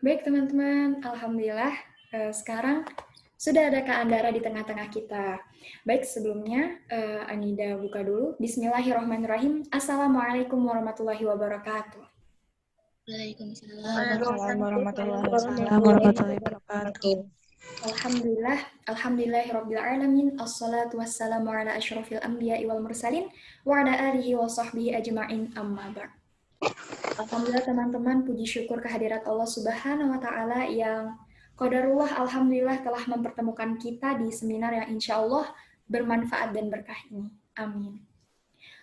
Baik teman-teman, Alhamdulillah sekarang sudah ada Kak Andara di tengah-tengah kita. Baik, sebelumnya Anida buka dulu. Bismillahirrahmanirrahim. Assalamualaikum warahmatullahi wabarakatuh. Waalaikumsalam Waalaikumsalam warahmatullahi warahmatullahi wabarakatuh. Alhamdulillah, alhamdulillahirrabbilalamin. Assalatu wassalamu ala asyrafil anbiya'i wal mursalin wa ala alihi wa sahbihi ajma'in amma ba'd. Alhamdulillah teman-teman, puji syukur kehadirat Allah Subhanahu wa Ta'ala yang qadarullah alhamdulillah telah mempertemukan kita di seminar yang insya Allah bermanfaat dan berkah ini. Amin.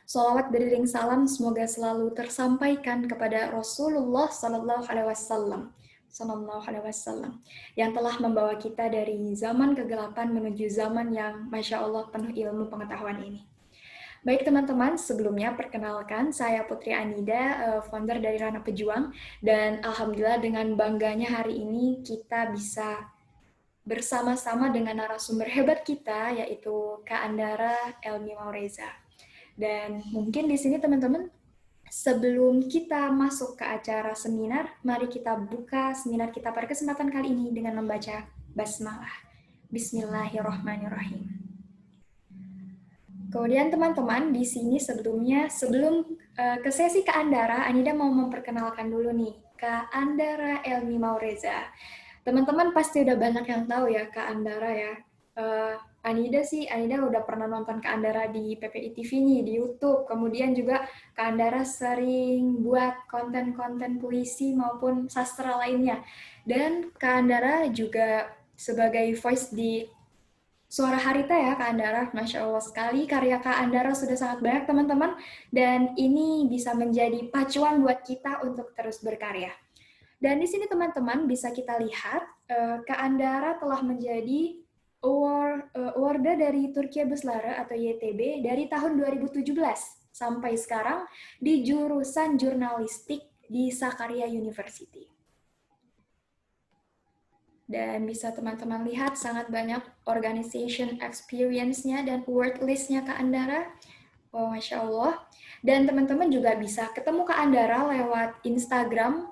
Salawat beriring salam semoga selalu tersampaikan kepada Rasulullah Sallallahu Alaihi Wasallam. Sallallahu Alaihi Wasallam yang telah membawa kita dari zaman kegelapan menuju zaman yang Masya Allah penuh ilmu pengetahuan ini. Baik teman-teman, sebelumnya perkenalkan saya Putri Anida, founder dari Rana Pejuang, dan Alhamdulillah dengan bangganya hari ini kita bisa bersama-sama dengan narasumber hebat kita, yaitu Kak Andara Elmi Maureza. Dan mungkin di sini teman-teman, sebelum kita masuk ke acara seminar, mari kita buka seminar kita pada kesempatan kali ini dengan membaca basmalah. Bismillahirrahmanirrahim. Kemudian teman-teman di sini sebelum ke sesi Kak Andara, Anida mau memperkenalkan dulu nih Kak Andara Elmi Maureza. Teman-teman pasti udah banyak yang tahu ya Kak Andara ya. Anida udah pernah nonton Kak Andara di PPI TV nih di YouTube. Kemudian juga Kak Andara sering buat konten-konten puisi maupun sastra lainnya. Dan Kak Andara juga sebagai voice di Suara Harita ya Kak Andara, Masya Allah sekali. Karya Kak Andara sudah sangat banyak teman-teman, dan ini bisa menjadi pacuan buat kita untuk terus berkarya. Dan di sini teman-teman bisa kita lihat, Kak Andara telah menjadi award dari Turkiye Buslara atau YTB dari tahun 2017 sampai sekarang di jurusan jurnalistik di Sakarya University. Dan bisa teman-teman lihat sangat banyak organization experience-nya dan award list-nya Kak Andara. Wow, Masya Allah. Dan teman-teman juga bisa ketemu Kak Andara lewat Instagram,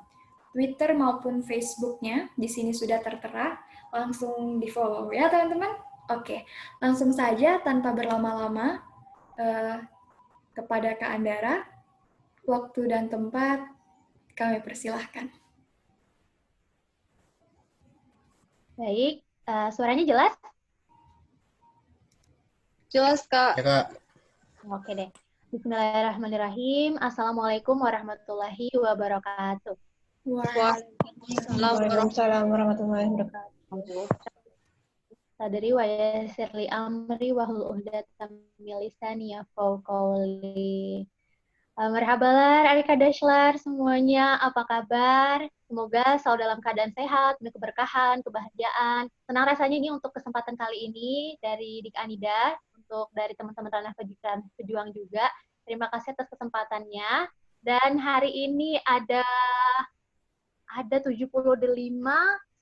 Twitter, maupun Facebook-nya. Di sini sudah tertera. Langsung di-follow ya teman-teman. Oke, langsung saja tanpa berlama-lama kepada Kak Andara. Waktu dan tempat kami persilahkan. Baik, suaranya jelas? Jelas, Kak. Ya, Kak. Oke deh. Bismillahirrahmanirrahim. Assalamualaikum warahmatullahi wabarakatuh. Waalaikumsalam warahmatullahi wabarakatuh. Sadari wa yassir li amri wa hlul 'uqdatam min lisani yafqahu qawli. Merhabalar, Arika Dashlar semuanya, apa kabar? Semoga selalu dalam keadaan sehat, penuh keberkahan, kebahagiaan. Senang rasanya ini untuk kesempatan kali ini dari Dik Anida, untuk dari teman-teman Ranah Pejuang juga. Terima kasih atas kesempatannya. Dan hari ini ada 75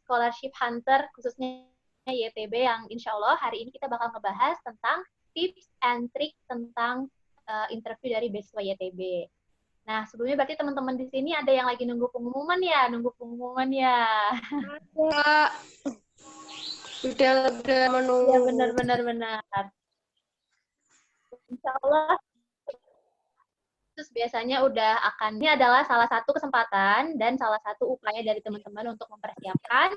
scholarship hunter, khususnya YTB, yang insya Allah hari ini kita bakal ngebahas tentang tips and trick tentang interview dari beasiswa YTB. Nah, sebelumnya berarti teman-teman di sini ada yang lagi nunggu pengumuman ya? Kak, udah menunggu. Ya, benar. Insya Allah, terus biasanya udah akan, ini adalah salah satu kesempatan dan salah satu upaya dari teman-teman untuk mempersiapkan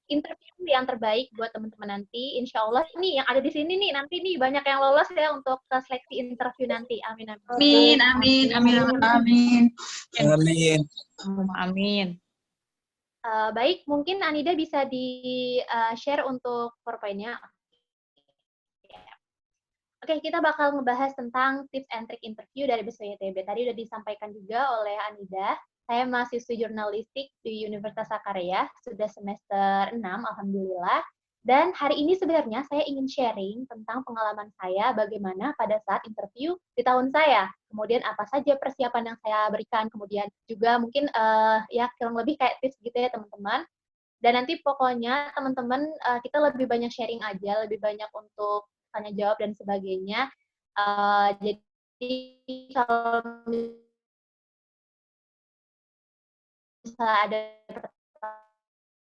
interview yang terbaik buat teman-teman nanti. Insya Allah ini yang ada di sini nih, nanti nih banyak yang lolos ya untuk seleksi interview nanti. Amin. Baik, mungkin Anida bisa di-share untuk PowerPoint-nya. Oke, kita bakal ngebahas tentang tips and trick interview dari beasiswa YTB. Tadi udah disampaikan juga oleh Anida. Saya mahasiswi jurnalistik di Universitas Sakarya, sudah semester 6, Alhamdulillah. Dan hari ini sebenarnya saya ingin sharing tentang pengalaman saya bagaimana pada saat interview di tahun saya. Kemudian apa saja persiapan yang saya berikan, kemudian juga mungkin ya kurang lebih kayak tips gitu ya teman-teman. Dan nanti pokoknya teman-teman kita lebih banyak sharing aja, lebih banyak untuk tanya jawab dan sebagainya. Jadi kalau misalnya ada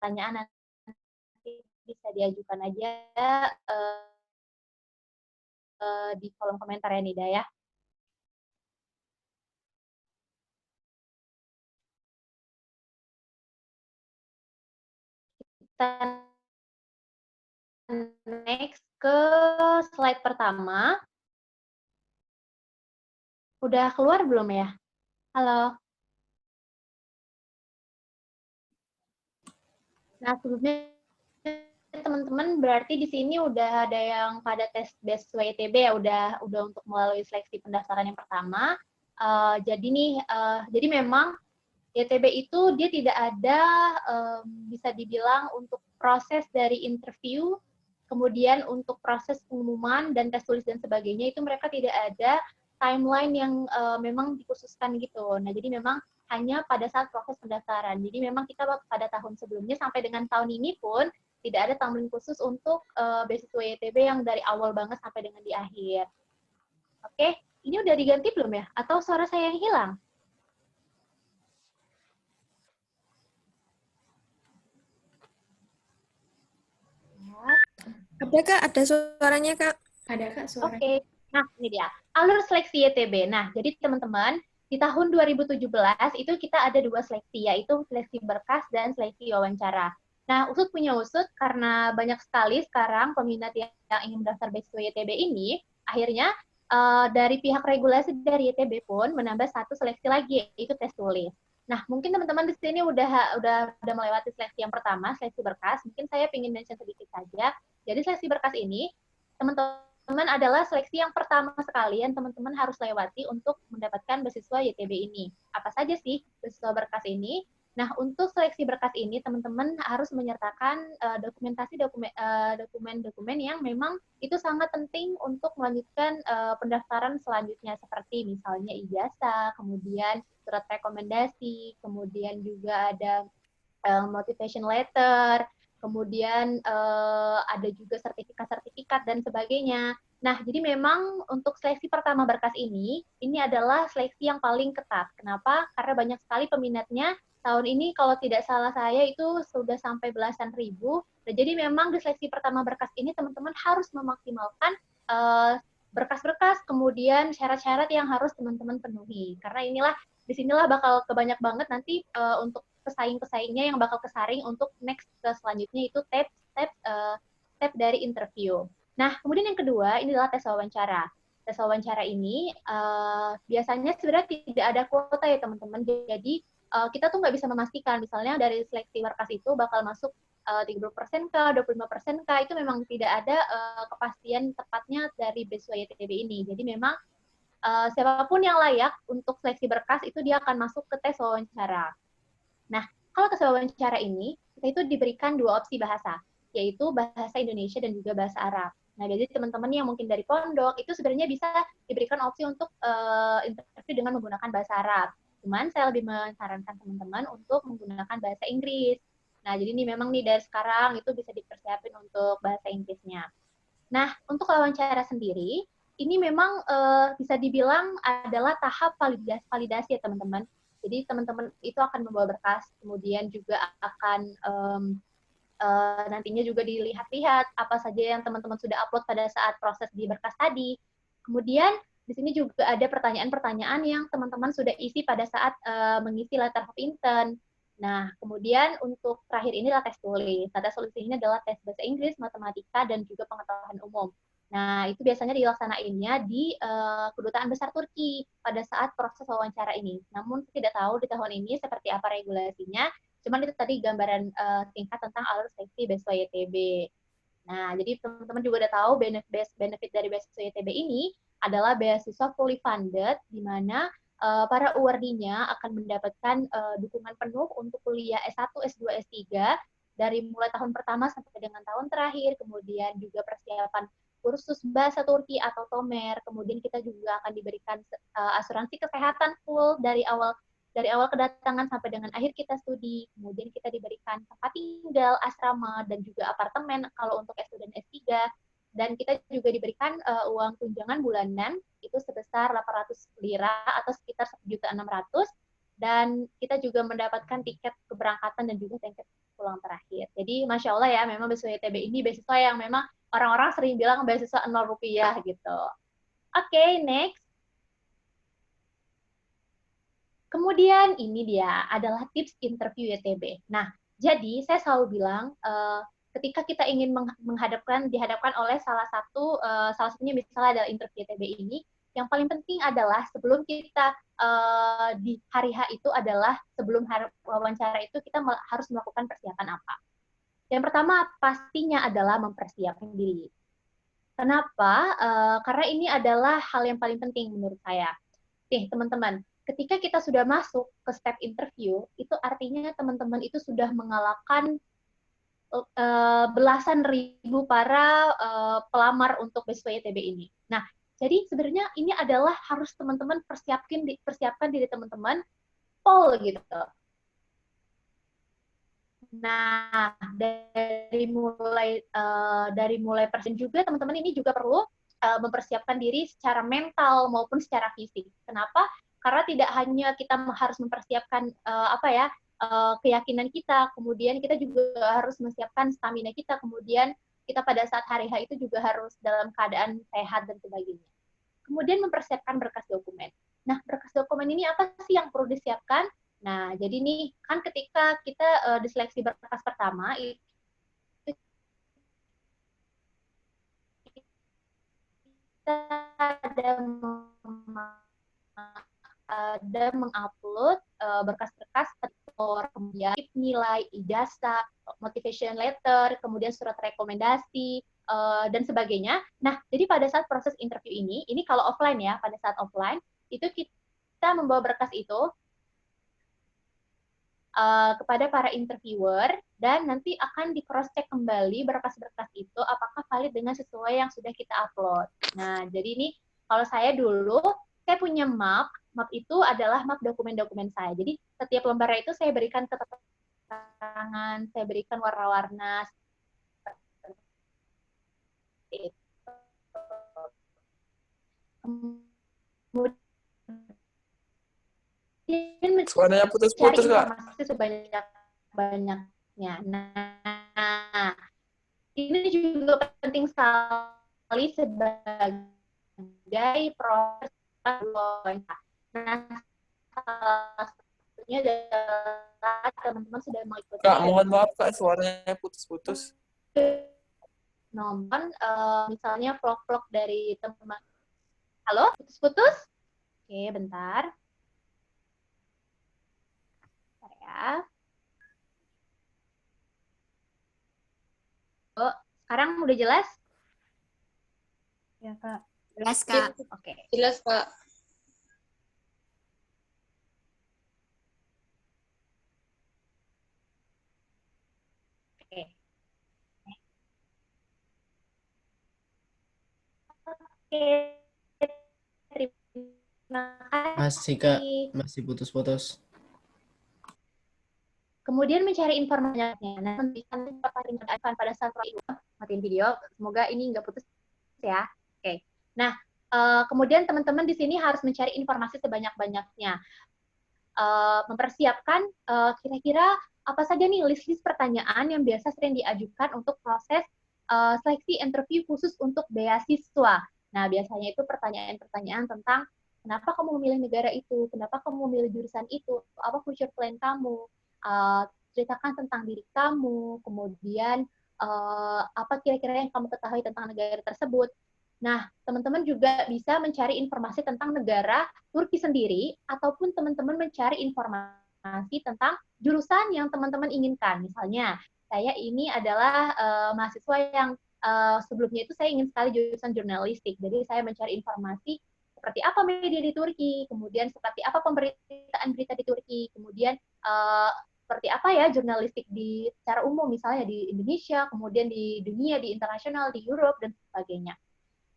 pertanyaan nanti bisa diajukan aja di kolom komentar ya Nida ya. Kita next ke slide pertama. Udah keluar belum ya? Halo. Nah, sebelumnya teman-teman berarti di sini udah ada yang pada tes beasiswa YTB ya, udah untuk melalui seleksi pendaftaran yang pertama. Jadi memang YTB itu dia tidak ada bisa dibilang untuk proses dari interview, kemudian untuk proses pengumuman dan tes tulis dan sebagainya itu mereka tidak ada timeline yang memang dikhususkan gitu. Nah, jadi memang hanya pada saat proses pendaftaran. Jadi memang kita pada tahun sebelumnya sampai dengan tahun ini pun tidak ada timeline khusus untuk beasiswa YTB yang dari awal banget sampai dengan di akhir. Oke, ini udah diganti belum ya? Atau suara saya yang hilang? Ada Kak, ada suaranya Kak. Ada Kak suaranya. Oke. Nah, ini dia. Alur seleksi YTB. Nah, jadi teman-teman, di tahun 2017 itu kita ada 2 seleksi, yaitu seleksi berkas dan seleksi wawancara. Nah, Usut punya Usut, karena banyak sekali sekarang peminat yang ingin mendaftar beasiswa YTB ini, akhirnya dari pihak regulasi dari YTB pun menambah 1 seleksi lagi, yaitu tes tulis. Nah, mungkin teman-teman di sini udah melewati seleksi yang pertama, seleksi berkas. Mungkin saya ingin mention sedikit saja. Jadi seleksi berkas ini, teman-teman adalah seleksi yang pertama sekali yang teman-teman harus lewati untuk mendapatkan beasiswa YTB ini. Apa saja sih beasiswa berkas ini? Nah, untuk seleksi berkas ini, teman-teman harus menyertakan dokumen-dokumen yang memang itu sangat penting untuk melanjutkan pendaftaran selanjutnya, seperti misalnya ijazah, kemudian surat rekomendasi, kemudian juga ada motivation letter, kemudian ada juga sertifikat-sertifikat dan sebagainya. Nah, jadi memang untuk seleksi pertama berkas ini adalah seleksi yang paling ketat. Kenapa? Karena banyak sekali peminatnya. Tahun ini kalau tidak salah saya itu sudah sampai belasan ribu. Nah, jadi memang di seleksi pertama berkas ini teman-teman harus memaksimalkan berkas-berkas, kemudian syarat-syarat yang harus teman-teman penuhi. Karena disinilah bakal kebanyak banget nanti untuk pesaing-pesaingnya yang bakal kesaring untuk next ke selanjutnya itu step dari interview. Nah, kemudian yang kedua ini adalah tes wawancara. Tes wawancara ini biasanya sebenarnya tidak ada kuota ya teman-teman. Jadi kita tuh nggak bisa memastikan misalnya dari seleksi berkas itu bakal masuk 30% kah, 25% kah, itu memang tidak ada kepastian tepatnya dari beasiswa YTB ini. Jadi memang siapapun yang layak untuk seleksi berkas itu dia akan masuk ke tes wawancara. Nah, kalau tes wawancara ini, kita itu diberikan 2 opsi bahasa, yaitu bahasa Indonesia dan juga bahasa Arab. Nah, jadi teman-teman yang mungkin dari pondok, itu sebenarnya bisa diberikan opsi untuk interview dengan menggunakan bahasa Arab. Cuman saya lebih menyarankan teman-teman untuk menggunakan bahasa Inggris. Nah, jadi ini memang nih dari sekarang itu bisa dipersiapin untuk bahasa Inggrisnya. Nah, untuk wawancara sendiri, ini memang bisa dibilang adalah tahap validasi ya teman-teman. Jadi teman-teman itu akan membawa berkas, kemudian juga akan nantinya juga dilihat-lihat apa saja yang teman-teman sudah upload pada saat proses di berkas tadi. Kemudian di sini juga ada pertanyaan-pertanyaan yang teman-teman sudah isi pada saat mengisi letter of intent. Nah, kemudian untuk terakhir ini adalah tes tulis. Nah, tes tulis ini adalah tes bahasa Inggris, matematika, dan juga pengetahuan umum. Nah, itu biasanya dilaksanainnya di Kedutaan Besar Turki pada saat proses wawancara ini. Namun, tidak tahu di tahun ini seperti apa regulasinya. Cuman itu tadi gambaran singkat tentang alur seleksi beasiswa YTB. Nah, jadi teman-teman juga udah tahu benefit dari beasiswa YTB ini adalah beasiswa fully funded, di mana para awardee-nya akan mendapatkan dukungan penuh untuk kuliah S1, S2, S3 dari mulai tahun pertama sampai dengan tahun terakhir, kemudian juga persiapan kursus bahasa Turki atau Tomer, kemudian kita juga akan diberikan asuransi kesehatan full dari awal kedatangan sampai dengan akhir kita studi, kemudian kita diberikan tempat tinggal, asrama, dan juga apartemen kalau untuk S2 dan S3, dan kita juga diberikan uang tunjangan bulanan itu sebesar 800 lira atau sekitar 1.600.000, dan kita juga mendapatkan tiket keberangkatan dan juga tiket peluang terakhir. Jadi Masya Allah ya, memang beasiswa ITB ini beasiswa yang memang orang-orang sering bilang beasiswa 0 rupiah gitu. Oke, next. Kemudian ini dia adalah tips interview ITB. Nah, jadi saya selalu bilang ketika kita ingin dihadapkan oleh salah satunya misalnya adalah interview ITB ini, yang paling penting adalah sebelum kita di hari H itu adalah sebelum wawancara itu kita harus melakukan persiapan apa. Yang pertama pastinya adalah mempersiapkan diri. Kenapa? Karena ini adalah hal yang paling penting menurut saya. Nih teman-teman, ketika kita sudah masuk ke step interview, itu artinya teman-teman itu sudah mengalahkan belasan ribu para pelamar untuk beasiswa ITB ini. Nah, jadi sebenarnya ini adalah harus teman-teman persiapkan diri teman-teman pol gitu. Nah, dari mulai persen juga teman-teman ini juga perlu mempersiapkan diri secara mental maupun secara fisik. Kenapa? Karena tidak hanya kita harus mempersiapkan keyakinan kita, kemudian kita juga harus mempersiapkan stamina kita, kemudian kita pada saat hari H itu juga harus dalam keadaan sehat dan sebagainya. Kemudian mempersiapkan berkas dokumen. Nah, berkas dokumen ini apa sih yang perlu disiapkan? Nah, jadi nih, kan ketika kita diseleksi berkas pertama, itu kita ada mengupload berkas-berkas kemudian nilai ijazah, motivation letter, kemudian surat rekomendasi, dan sebagainya. Nah, jadi pada saat proses interview ini kalau offline ya, pada saat offline, itu kita membawa berkas itu kepada para interviewer dan nanti akan di cross check kembali berkas-berkas itu apakah valid dengan sesuai yang sudah kita upload. Nah, jadi ini kalau saya dulu saya punya map itu adalah map dokumen-dokumen saya. Jadi setiap lembarnya itu saya berikan keterangan, saya berikan warna-warna. Suaranya putus-putus, Kak. Informasi sebanyak-banyaknya. Nah, ini juga penting sekali sebagai proses wawancara. Nah, salah satunya adalah teman-teman sudah mengikuti. Kak, mohon maaf, Kak, suaranya putus-putus. Nonton misalnya vlog-vlog dari teman-teman. Halo, putus-putus? Oke, bentar. Ya. Oh, sekarang udah jelas? Ya, Kak. Jelas, Kak. Oke. Jelas, Kak. Oke. Oke. Terima kasih. Masih, Kak. Masih putus-putus. Kemudian mencari informasinya. Nah, pertanyaan pada saat itu matiin video. Semoga ini nggak putus ya. Oke. Nah, kemudian teman-teman di sini harus mencari informasi sebanyak-banyaknya. Mempersiapkan kira-kira apa saja nih list-list pertanyaan yang biasa sering diajukan untuk proses seleksi interview khusus untuk beasiswa. Nah, biasanya itu pertanyaan-pertanyaan tentang kenapa kamu memilih negara itu, kenapa kamu memilih jurusan itu, apa future plan kamu, ceritakan tentang diri kamu, kemudian apa kira-kira yang kamu ketahui tentang negara tersebut. Nah, teman-teman juga bisa mencari informasi tentang negara Turki sendiri, ataupun teman-teman mencari informasi tentang jurusan yang teman-teman inginkan. Misalnya, saya ini adalah mahasiswa yang sebelumnya itu saya ingin sekali jurusan jurnalistik, jadi saya mencari informasi seperti apa media di Turki, kemudian seperti apa pemberitaan berita di Turki, kemudian seperti apa ya jurnalistik di secara umum, misalnya di Indonesia, kemudian di dunia, di internasional, di Europe, dan sebagainya.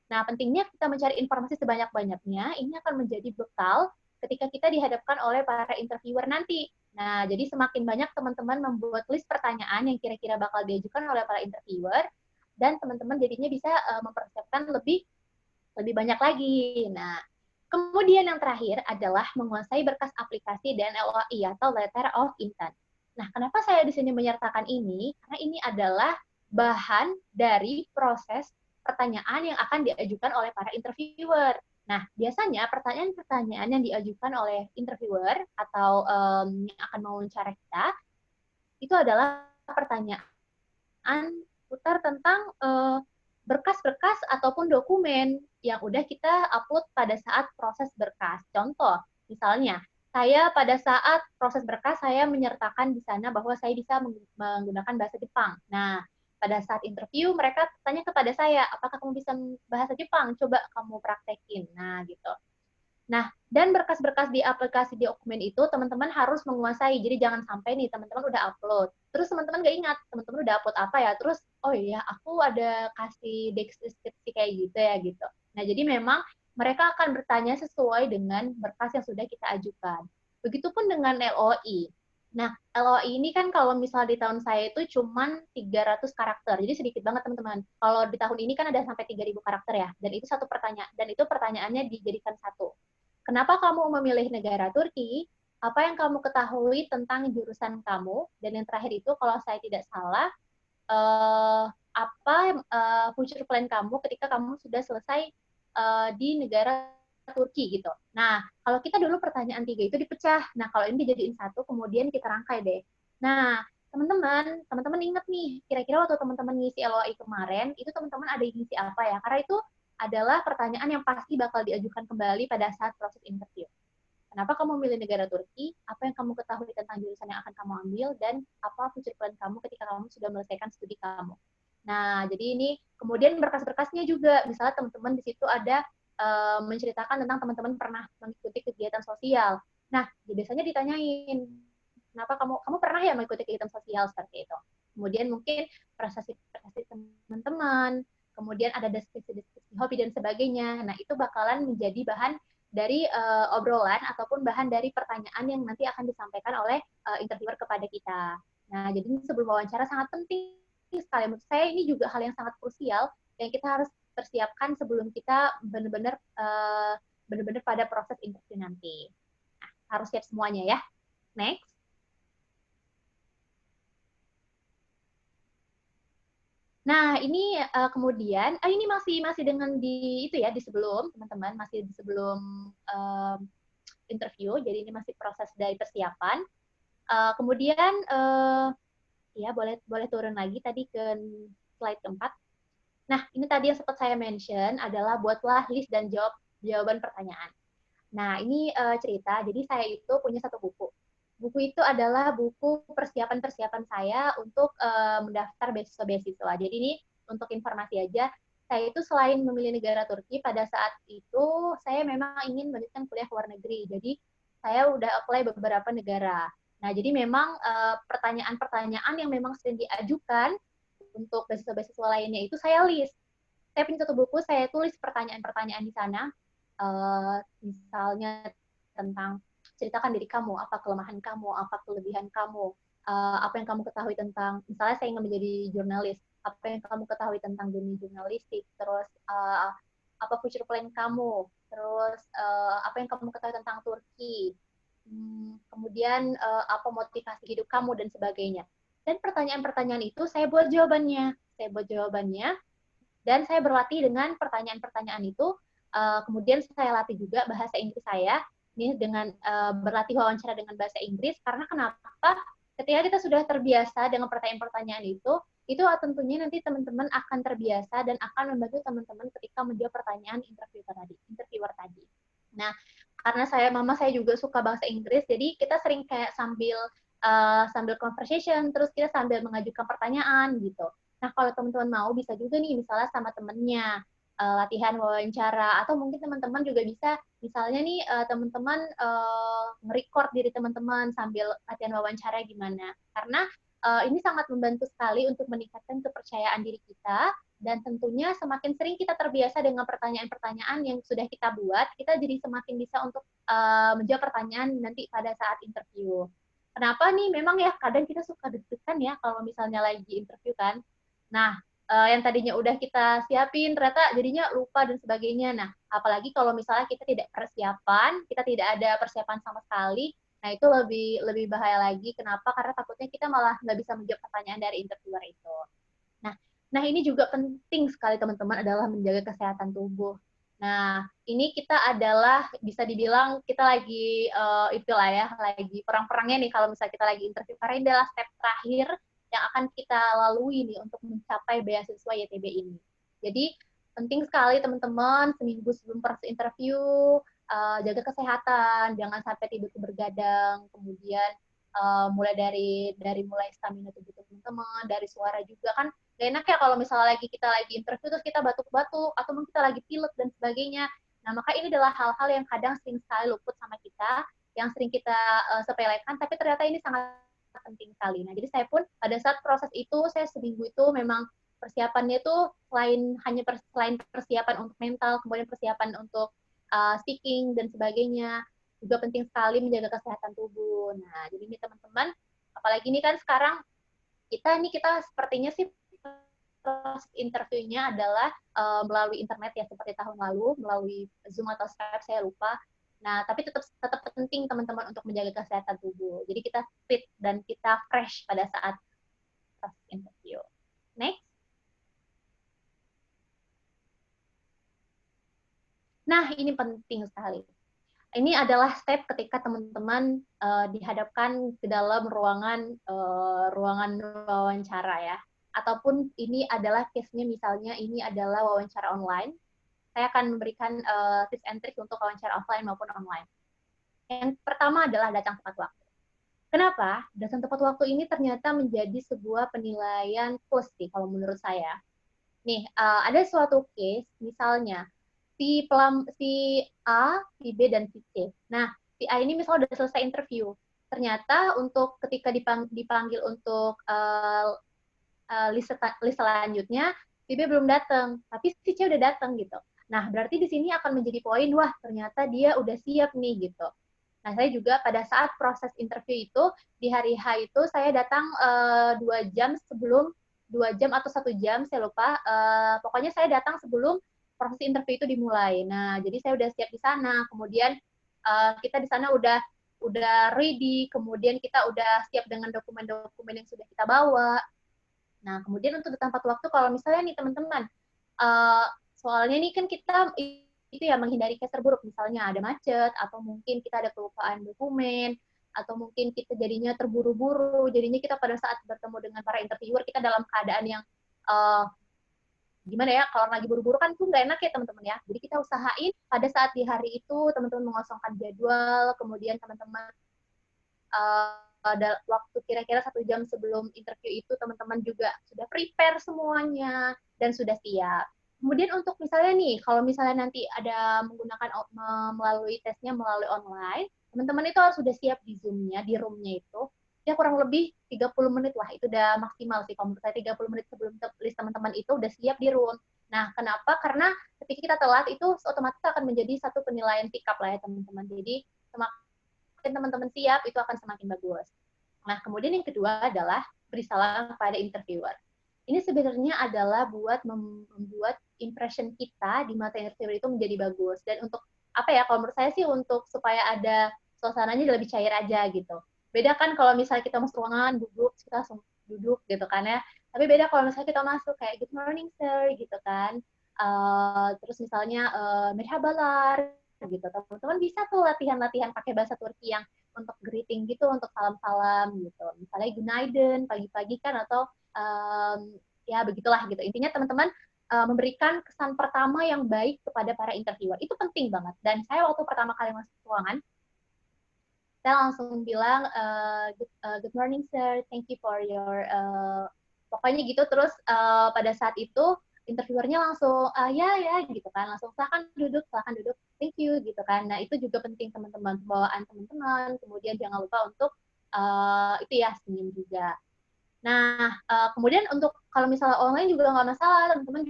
Nah, pentingnya kita mencari informasi sebanyak-banyaknya, ini akan menjadi bekal ketika kita dihadapkan oleh para interviewer nanti. Nah, jadi semakin banyak teman-teman membuat list pertanyaan yang kira-kira bakal diajukan oleh para interviewer, dan teman-teman jadinya bisa mempersiapkan lebih banyak lagi. Nah, kemudian yang terakhir adalah menguasai berkas aplikasi dan LOI atau Letter of Intent. Nah, kenapa saya di sini menyertakan ini? Karena ini adalah bahan dari proses pertanyaan yang akan diajukan oleh para interviewer. Nah, biasanya pertanyaan-pertanyaan yang diajukan oleh interviewer atau yang akan mewawancara kita, itu adalah pertanyaan putar tentang berkas-berkas ataupun dokumen yang udah kita upload pada saat proses berkas. Contoh, misalnya, saya pada saat proses berkas, saya menyertakan di sana bahwa saya bisa menggunakan bahasa Jepang. Nah, pada saat interview, mereka tanya kepada saya, apakah kamu bisa bahasa Jepang? Coba kamu praktekin. Nah, gitu. Nah, dan berkas-berkas di aplikasi dokumen itu teman-teman harus menguasai. Jadi jangan sampai nih teman-teman udah upload. Terus teman-teman nggak ingat, teman-teman udah upload apa ya. Terus, oh iya, aku ada kasih deskripsi kayak gitu ya gitu. Nah, jadi memang mereka akan bertanya sesuai dengan berkas yang sudah kita ajukan. Begitupun dengan LOI. Nah, LOI ini kan kalau misalnya di tahun saya itu cuman 300 karakter, jadi sedikit banget teman-teman. Kalau di tahun ini kan ada sampai 3.000 karakter ya, dan itu satu pertanyaan, dan itu pertanyaannya dijadikan satu. Kenapa kamu memilih negara Turki? Apa yang kamu ketahui tentang jurusan kamu? Dan yang terakhir itu, kalau saya tidak salah, apa future plan kamu ketika kamu sudah selesai di negara Turki gitu. Nah, kalau kita dulu pertanyaan 3 itu dipecah. Nah, kalau ini dijadiin satu, kemudian kita rangkai deh. Nah, teman-teman ingat nih, kira-kira waktu teman-teman ngisi LOI kemarin, itu teman-teman ada ngisi apa ya? Karena itu adalah pertanyaan yang pasti bakal diajukan kembali pada saat proses interview. Kenapa kamu memilih negara Turki? Apa yang kamu ketahui tentang jurusan yang akan kamu ambil? Dan apa future plan kamu ketika kamu sudah menyelesaikan studi kamu? Nah, jadi ini kemudian berkas-berkasnya juga. Misalnya teman-teman di situ ada menceritakan tentang teman-teman pernah mengikuti kegiatan sosial. Nah, biasanya ditanyain, kenapa kamu pernah ya mengikuti kegiatan sosial seperti itu? Kemudian mungkin prestasi teman-teman, kemudian ada deskripsi hobi dan sebagainya. Nah, itu bakalan menjadi bahan dari obrolan ataupun bahan dari pertanyaan yang nanti akan disampaikan oleh interviewer kepada kita. Nah, jadi sebelum wawancara sangat penting sekali. Menurut saya ini juga hal yang sangat krusial yang kita harus persiapkan sebelum kita benar-benar pada proses interview nanti. Nah, harus siap semuanya ya. Next. Nah, ini kemudian ini masih dengan di itu ya, di sebelum teman-teman, masih di sebelum interview. Jadi ini masih proses dari persiapan. Kemudian ya boleh turun lagi tadi ke slide keempat. Nah, ini tadi yang sempat saya mention adalah buatlah list dan jawaban pertanyaan. Nah, ini cerita. Jadi saya itu punya satu buku. Buku itu adalah buku persiapan-persiapan saya untuk mendaftar beasiswa-beasiswa. Jadi ini untuk informasi aja, saya itu selain memilih negara Turki, pada saat itu saya memang ingin melanjutkan kuliah ke luar negeri. Jadi saya udah apply beberapa negara. Nah, jadi memang pertanyaan-pertanyaan yang memang sering diajukan untuk beasiswa-beasiswa lainnya itu saya list. Saya punya satu buku, saya tulis pertanyaan-pertanyaan di sana. Misalnya tentang ceritakan diri kamu, apa kelemahan kamu, apa kelebihan kamu, apa yang kamu ketahui tentang, misalnya saya ingin menjadi jurnalis, apa yang kamu ketahui tentang dunia jurnalistik, terus apa future plan kamu, terus apa yang kamu ketahui tentang Turki, kemudian apa motivasi hidup kamu, dan sebagainya. Dan pertanyaan-pertanyaan itu saya buat jawabannya, dan saya berlatih dengan pertanyaan-pertanyaan itu. Kemudian saya latih juga bahasa Inggris saya, ini dengan berlatih wawancara dengan bahasa Inggris, karena kenapa? Ketika kita sudah terbiasa dengan pertanyaan-pertanyaan itu tentunya nanti teman-teman akan terbiasa dan akan membantu teman-teman ketika menjawab pertanyaan interviewer tadi. Nah, karena mama saya juga suka bahasa Inggris, jadi kita sering kayak sambil conversation, terus kita sambil mengajukan pertanyaan gitu. Nah, kalau teman-teman mau, bisa juga nih, misalnya sama temennya, latihan wawancara, atau mungkin teman-teman juga bisa, misalnya nih, teman-teman nge-record diri teman-teman sambil latihan wawancara gimana. Karena ini sangat membantu sekali untuk meningkatkan kepercayaan diri kita, dan tentunya semakin sering kita terbiasa dengan pertanyaan-pertanyaan yang sudah kita buat, kita jadi semakin bisa untuk menjawab pertanyaan nanti pada saat interview. Kenapa nih? Memang ya kadang kita suka deg-degan ya kalau misalnya lagi interview kan. Nah, yang tadinya udah kita siapin ternyata jadinya lupa dan sebagainya. Nah, apalagi kalau misalnya kita tidak ada persiapan sama sekali, Nah, itu lebih bahaya lagi. Kenapa? Karena takutnya kita malah nggak bisa menjawab pertanyaan dari interviewer itu. Nah, nah ini juga penting sekali teman-teman adalah menjaga kesehatan tubuh. Nah, ini kita adalah bisa dibilang kita lagi itulah ya, lagi perang-perangnya nih kalau misalnya kita lagi interview, karena ini adalah step terakhir yang akan kita lalui nih untuk mencapai beasiswa YTB ini. Jadi penting sekali teman-teman seminggu sebelum proses interview jaga kesehatan, jangan sampai tidur bergadang, kemudian mulai dari mulai stamina tubuh teman-teman, dari suara juga kan gak enak ya kalau misalnya kita lagi interview terus kita batuk-batuk atau mungkin kita lagi pilek dan sebagainya. Nah, maka ini adalah hal-hal yang kadang sering sekali luput sama kita, yang sering kita sepelekan, tapi ternyata ini sangat penting sekali. Nah, jadi saya pun pada saat proses itu, saya seminggu itu memang persiapannya itu selain persiapan untuk mental, kemudian persiapan untuk speaking dan sebagainya, juga penting sekali menjaga kesehatan tubuh. Nah, jadi ini teman-teman, apalagi ini kan sekarang kita sepertinya sih proses interviewnya adalah melalui internet ya seperti tahun lalu, melalui Zoom atau Skype saya lupa. Nah, tapi tetap penting teman-teman untuk menjaga kesehatan tubuh. Jadi kita fit dan kita fresh pada saat proses interview. Next. Nah, ini penting sekali. Ini adalah step ketika teman-teman dihadapkan ke dalam ruangan wawancara ya. Ataupun ini adalah case-nya misalnya ini adalah wawancara online. Saya akan memberikan tips and trick untuk wawancara offline maupun online. Yang pertama adalah datang tepat waktu. Kenapa? Datang tepat waktu ini ternyata menjadi sebuah penilaian plus sih kalau menurut saya. Nih, ada suatu case misalnya si A, si B, dan si C. Nah, si A ini misalnya udah selesai interview. Ternyata untuk ketika dipanggil untuk list selanjutnya, si B belum datang, tapi si C udah datang gitu. Nah, berarti di sini akan menjadi poin, wah ternyata dia udah siap nih gitu. Nah, saya juga pada saat proses interview itu, di hari H itu saya datang 2 jam sebelum, 2 jam atau 1 jam, saya lupa. Pokoknya saya datang sebelum proses interview itu dimulai. Nah, jadi saya udah siap di sana. Kemudian kita di sana udah ready, kemudian kita udah siap dengan dokumen-dokumen yang sudah kita bawa. Nah, kemudian untuk tempat waktu, kalau misalnya nih teman-teman, soalnya nih kan kita itu ya menghindari case terburuk, misalnya ada macet, atau mungkin kita ada kelupaan dokumen, atau mungkin kita jadinya terburu-buru, jadinya kita pada saat bertemu dengan para interviewer, kita dalam keadaan yang gimana ya, kalau lagi buru-buru kan tuh nggak enak ya teman-teman ya. Jadi kita usahain pada saat di hari itu teman-teman mengosongkan jadwal, kemudian teman-teman ada waktu kira-kira 1 jam sebelum interview itu teman-teman juga sudah prepare semuanya dan sudah siap. Kemudian untuk misalnya nih, kalau misalnya nanti ada menggunakan melalui tesnya melalui online, teman-teman itu harus sudah siap di Zoom-nya, di room-nya itu. Ya kurang lebih 30 menit lah, itu udah maksimal sih. Kalau menurut saya 30 menit sebelum list teman-teman itu udah siap di room. Nah, kenapa? Karena ketika kita telat itu otomatis akan menjadi satu penilaian pick up lah ya teman-teman. Jadi semakin teman-teman siap, itu akan semakin bagus. Nah, kemudian yang kedua adalah beri salam pada interviewer. Ini sebenarnya adalah buat membuat impression kita di mata interviewer itu menjadi bagus. Dan untuk apa ya, kalau menurut saya sih untuk supaya ada suasananya lebih cair aja gitu. Beda kan kalau misalnya kita masuk ruangan, duduk, kita langsung duduk gitu kan ya. Tapi beda kalau misalnya kita masuk kayak good morning sir gitu kan. Terus misalnya merhabalar gitu. Teman-teman bisa tuh latihan-latihan pakai bahasa Turki yang untuk greeting gitu, untuk salam-salam gitu. Misalnya günaydın pagi-pagi kan, atau ya begitulah gitu. Intinya teman-teman memberikan kesan pertama yang baik kepada para interviewer. Itu penting banget. Dan saya waktu pertama kali masuk ruangan, saya langsung bilang, good morning sir, thank you for your, pokoknya gitu. Terus pada saat itu interviewernya langsung ya gitu kan, langsung silakan duduk, thank you gitu kan. Nah itu juga penting teman-teman, bawaan teman-teman. Kemudian jangan lupa untuk itu ya, senyum juga. Nah kemudian untuk kalau misalnya online juga nggak masalah, teman-teman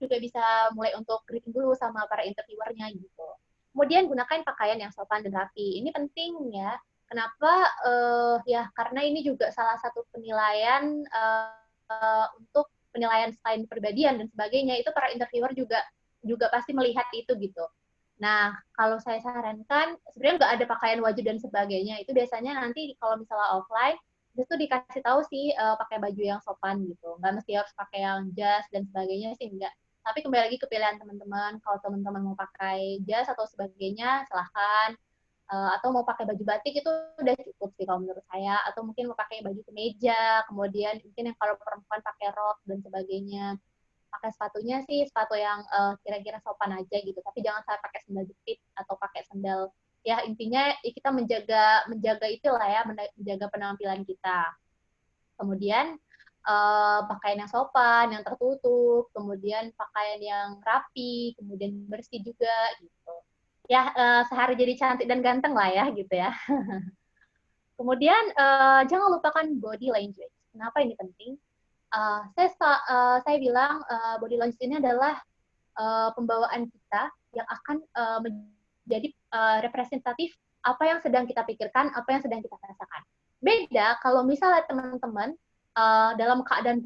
juga bisa mulai untuk greeting dulu sama para interviewernya gitu. Kemudian gunakan pakaian yang sopan dan rapi. Ini penting ya. Kenapa? Ya karena ini juga salah satu penilaian untuk penilaian selain kepribadian dan sebagainya. Itu para interviewer juga pasti melihat itu gitu. Nah, kalau saya sarankan, sebenarnya nggak ada pakaian wajib dan sebagainya. Itu biasanya nanti kalau misalnya offline, itu dikasih tahu sih pakai baju yang sopan gitu. Nggak mesti harus pakai yang jas dan sebagainya sih, enggak. Tapi kembali lagi ke pilihan teman-teman. Kalau teman-teman mau pakai jas atau sebagainya, silahkan. Atau mau pakai baju batik itu udah cukup sih kalau menurut saya. Atau mungkin mau pakai baju kemeja, kemudian mungkin yang kalau perempuan pakai rok dan sebagainya. Pakai sepatunya sih sepatu yang kira-kira sopan aja gitu, tapi jangan sampai pakai sandal jepit atau pakai sandal, ya intinya kita menjaga menjaga itulah ya, menjaga penampilan kita. Kemudian pakaian yang sopan, yang tertutup, kemudian pakaian yang rapi, kemudian bersih juga gitu. Ya sehari jadi cantik dan ganteng lah ya gitu ya. Kemudian jangan lupakan body language. Kenapa ini penting? Saya bilang body language ini adalah pembawaan kita yang akan menjadi representatif apa yang sedang kita pikirkan, apa yang sedang kita rasakan. Beda kalau misalnya teman-teman dalam keadaan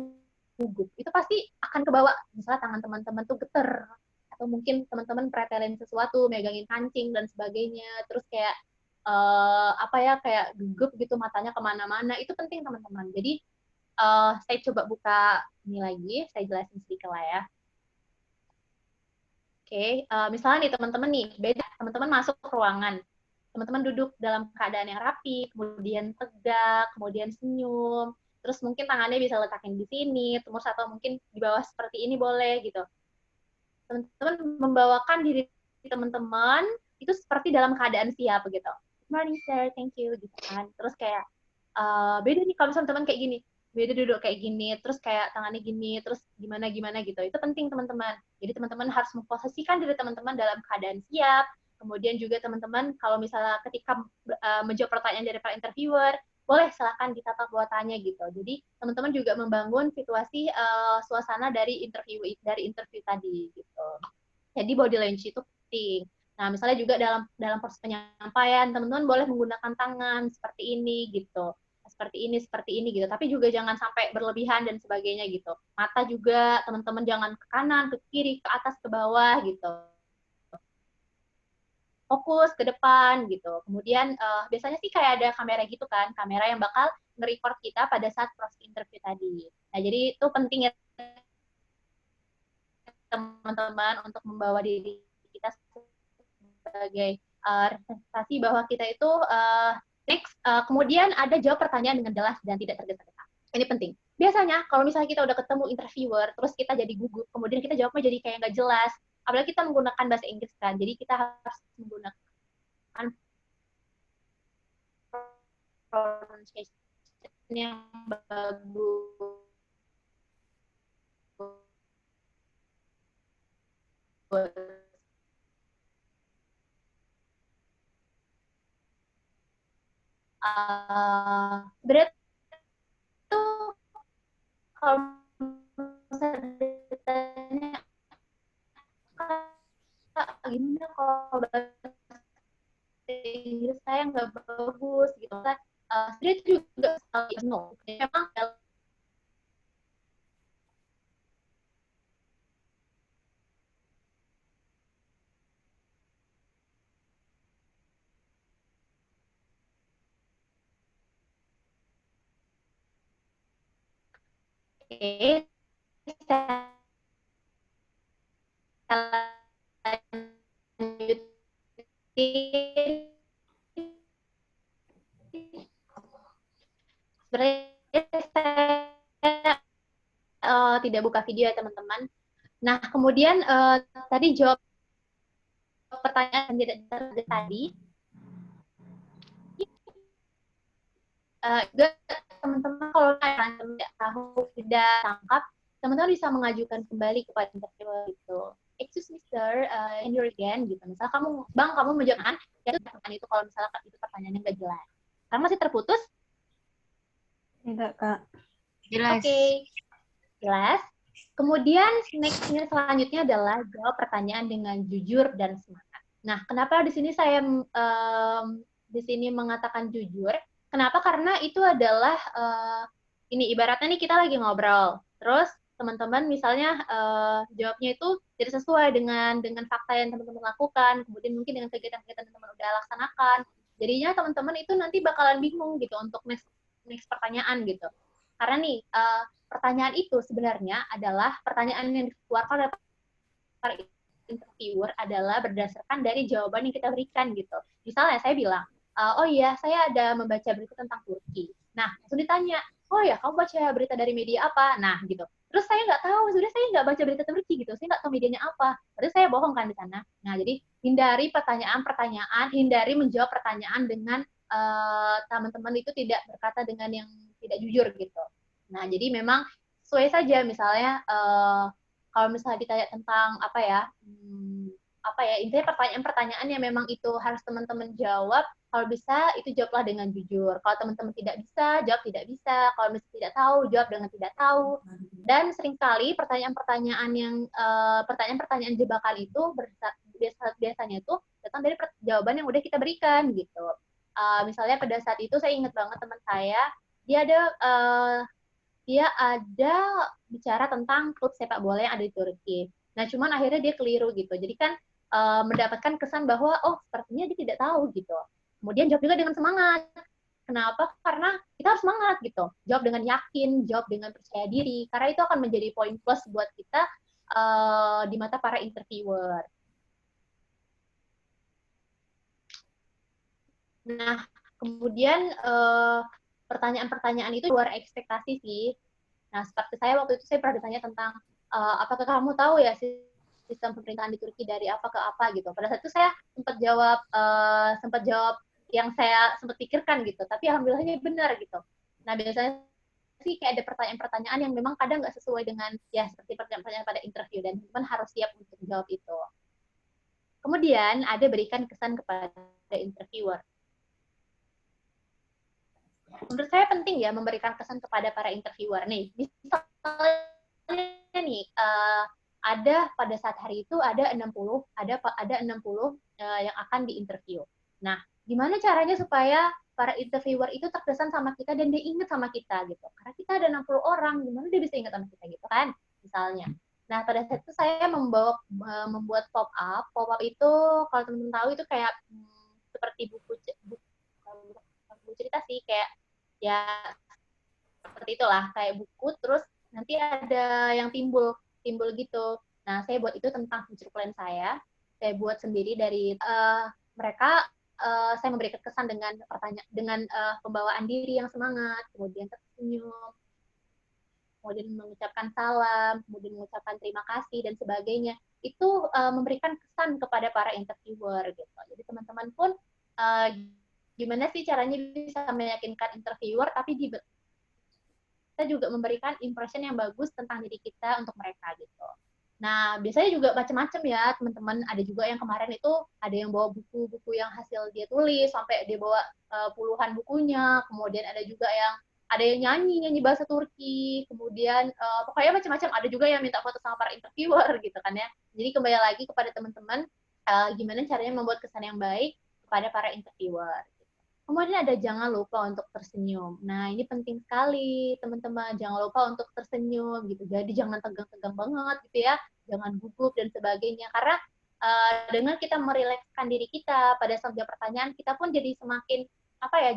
gugup, itu pasti akan kebawa. Misalnya tangan teman-teman tuh geter, atau mungkin teman-teman pretelin sesuatu, megangin kancing dan sebagainya, terus kayak apa ya, kayak gugup gitu, matanya kemana-mana. Itu penting teman-teman. Jadi saya coba buka ini lagi, saya jelasin sedikit lah ya. Oke, misalnya nih teman-teman nih, beda teman-teman masuk ke ruangan, teman-teman duduk dalam keadaan yang rapi, kemudian tegak, kemudian senyum, terus mungkin tangannya bisa letakin di sini, terus atau mungkin di bawah seperti ini boleh gitu. Teman-teman membawakan diri teman-teman itu seperti dalam keadaan siap gitu. Good morning sir, thank you gitu kan. Terus kayak beda nih kalau misalnya teman kayak gini, beda duduk kayak gini, terus kayak tangannya gini, terus gimana gitu. Itu penting teman-teman. Jadi teman-teman harus memposisikan diri teman-teman dalam keadaan siap. Kemudian juga teman-teman kalau misalnya ketika menjawab pertanyaan dari para interviewer, boleh silakan ditata buatannya gitu. Jadi teman-teman juga membangun situasi suasana dari interview tadi gitu. Jadi body language itu penting. Nah, misalnya juga dalam proses penyampaian, teman-teman boleh menggunakan tangan seperti ini gitu, seperti ini gitu. Tapi juga jangan sampai berlebihan dan sebagainya gitu. Mata juga teman-teman jangan ke kanan, ke kiri, ke atas, ke bawah gitu. Fokus ke depan gitu. Kemudian biasanya sih kayak ada kamera gitu kan, kamera yang bakal nge-record kita pada saat proses interview tadi. Nah, jadi itu penting ya teman-teman untuk membawa diri kita sebagai representasi bahwa kita itu next. Kemudian ada jawab pertanyaan dengan jelas dan tidak tergesa-gesa. Ini penting. Biasanya kalau misalnya kita udah ketemu interviewer, terus kita jadi gugup, kemudian kita jawabnya jadi kayak nggak jelas. Apalagi kita menggunakan bahasa Inggris kan, jadi kita harus menggunakan pronunciation yang bagus. Berarti tuh kalau misalnya ditanya Kak, gimana kalau bahasa Inggris saya nggak bagus gitu kan, sebenarnya itu juga no. Memang okay, sebenarnya saya tidak buka video ya teman-teman. Nah, kemudian tadi jawab pertanyaan yang tidak terjadi tadi. Juga teman-teman kalau tidak tahu, tidak tangkap, teman-teman bisa mengajukan kembali kepada interviewer gitu. Excuse me sir, and you're again gitu. Misal bang kamu menjawab ya itu kalau misalnya itu pertanyaannya nggak jelas. Kamu masih terputus? Enggak, Kak. Jelas. Oke. Jelas. Kemudian next selanjutnya adalah jawab pertanyaan dengan jujur dan semangat. Nah, kenapa di sini saya di sini mengatakan jujur? Kenapa? Karena itu adalah ini ibaratnya nih kita lagi ngobrol, terus teman-teman misalnya jawabnya itu tidak sesuai dengan fakta yang teman-teman lakukan, kemudian mungkin dengan kegiatan-kegiatan yang teman udah laksanakan, jadinya teman-teman itu nanti bakalan bingung gitu untuk next pertanyaan gitu. Karena nih pertanyaan itu sebenarnya adalah pertanyaan yang dikeluarkan oleh para interviewer adalah berdasarkan dari jawaban yang kita berikan gitu. Misalnya saya bilang, oh iya saya ada membaca berita tentang Turki. Nah langsung ditanya, oh ya kamu baca berita dari media apa? Nah gitu. Terus saya nggak tahu, sebenarnya saya nggak baca berita Turki gitu, saya nggak tahu medianya apa. Terus saya bohong kan di sana. Nah jadi hindari pertanyaan-pertanyaan, hindari menjawab pertanyaan dengan teman-teman itu tidak berkata dengan yang tidak jujur gitu. Nah jadi memang sesuai saja misalnya kalau misalnya ditanya tentang apa ya intinya pertanyaan-pertanyaan yang memang itu harus teman-teman jawab, kalau bisa itu jawablah dengan jujur. Kalau teman-teman tidak bisa, jawab tidak bisa. Kalau misalnya tidak tahu, jawab dengan tidak tahu. Dan seringkali pertanyaan-pertanyaan yang pertanyaan-pertanyaan jebakan itu biasanya itu datang dari jawaban yang udah kita berikan gitu. Misalnya pada saat itu saya ingat banget teman saya, dia ada bicara tentang klub sepak bola yang ada di Turki. Nah, cuman akhirnya dia keliru gitu. Jadi kan mendapatkan kesan bahwa oh sepertinya dia tidak tahu gitu. Kemudian jawab juga dengan semangat. Kenapa? Karena kita harus semangat gitu. Jawab dengan yakin, jawab dengan percaya diri. Karena itu akan menjadi poin plus buat kita di mata para interviewer. Nah, kemudian pertanyaan-pertanyaan itu luar ekspektasi sih. Nah, seperti saya waktu itu saya pernah ditanya tentang apakah kamu tahu ya sistem pemerintahan di Turki dari apa ke apa gitu. Pada saat itu saya sempat jawab yang saya sempat pikirkan gitu, tapi alhamdulillahnya benar gitu. Nah, biasanya sih kayak ada pertanyaan-pertanyaan yang memang kadang nggak sesuai dengan ya seperti pertanyaan-pertanyaan pada interview dan teman harus siap untuk jawab itu. Kemudian ada berikan kesan kepada interviewer. Menurut saya penting ya memberikan kesan kepada para interviewer nih. Misalnya nih ada pada saat hari itu ada 60 yang akan diinterview. Nah, gimana caranya supaya para interviewer itu terkesan sama kita dan dia ingat sama kita gitu. Karena kita ada 60 orang, gimana dia bisa ingat sama kita gitu kan? Misalnya. Nah, pada saat itu saya membuat pop-up. Pop-up itu kalau teman-teman tahu itu kayak seperti buku cerita sih, kayak ya seperti itulah, kayak buku terus nanti ada yang timbul gitu. Nah, saya buat itu tentang future plan saya buat sendiri dari mereka. Saya memberikan kesan dengan pembawaan diri yang semangat, kemudian tersenyum, kemudian mengucapkan salam, kemudian mengucapkan terima kasih dan sebagainya. Itu memberikan kesan kepada para interviewer gitu. Jadi teman-teman pun gimana sih caranya bisa meyakinkan interviewer tapi kita juga memberikan impression yang bagus tentang diri kita untuk mereka gitu. Nah, biasanya juga macam-macam ya, teman-teman. Ada juga yang kemarin itu ada yang bawa buku-buku yang hasil dia tulis, sampai dia bawa puluhan bukunya. Kemudian ada juga yang nyanyi bahasa Turki. Kemudian pokoknya macam-macam. Ada juga yang minta foto sama para interviewer gitu kan ya. Jadi kembali lagi kepada teman-teman, gimana caranya membuat kesan yang baik kepada para interviewer. Kemudian ada jangan lupa untuk tersenyum. Nah, ini penting sekali, teman-teman. Jangan lupa untuk tersenyum gitu. Jadi jangan tegang-tegang banget gitu ya. Jangan gugup dan sebagainya. Karena dengan kita merilekskan diri kita pada saat jawab pertanyaan, kita pun jadi semakin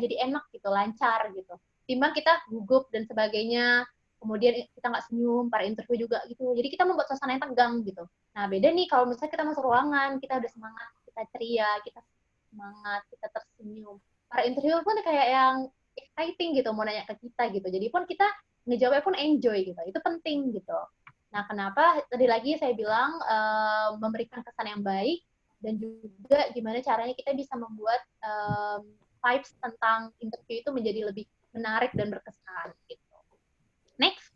jadi enak gitu, lancar gitu. Timbang kita gugup dan sebagainya, kemudian kita nggak senyum, para interview juga gitu. Jadi kita membuat suasana yang tegang gitu. Nah, beda nih kalau misalnya kita masuk ruangan, kita udah semangat, kita ceria, kita semangat, kita tersenyum. Para interviewer pun kayak yang exciting gitu, mau nanya ke kita gitu. Jadi pun kita ngejawabnya pun enjoy gitu. Itu penting gitu. Nah, kenapa tadi lagi saya bilang memberikan kesan yang baik dan juga gimana caranya kita bisa membuat vibes tentang interview itu menjadi lebih menarik dan berkesan gitu. Next.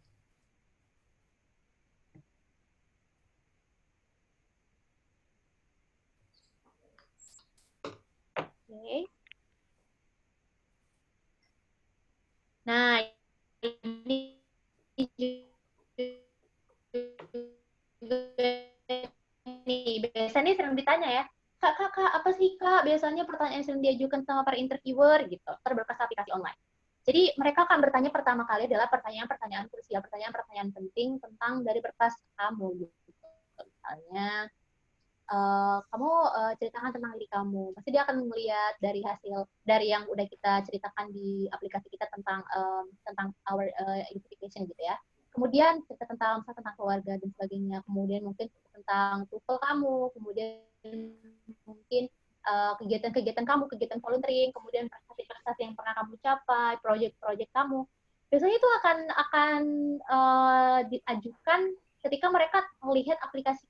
Oke. Nah, ini nih biasanya sering ditanya ya, kak apa sih kak biasanya pertanyaan yang sering diajukan sama para interviewer gitu terberkas aplikasi online. Jadi mereka akan bertanya pertama kali adalah pertanyaan-pertanyaan krusial, pertanyaan-pertanyaan penting tentang dari berkas kamu gitu. Misalnya kamu ceritakan tentang diri kamu. Pasti dia akan melihat dari hasil dari yang udah kita ceritakan di aplikasi kita tentang our identification gitu ya. Kemudian cerita tentang keluarga dan sebagainya. Kemudian mungkin tentang TOEFL kamu. Kemudian mungkin kegiatan-kegiatan kamu, kegiatan volunteering. Kemudian prestasi-prestasi yang pernah kamu capai, proyek-proyek kamu. Biasanya itu akan diajukan ketika mereka melihat aplikasi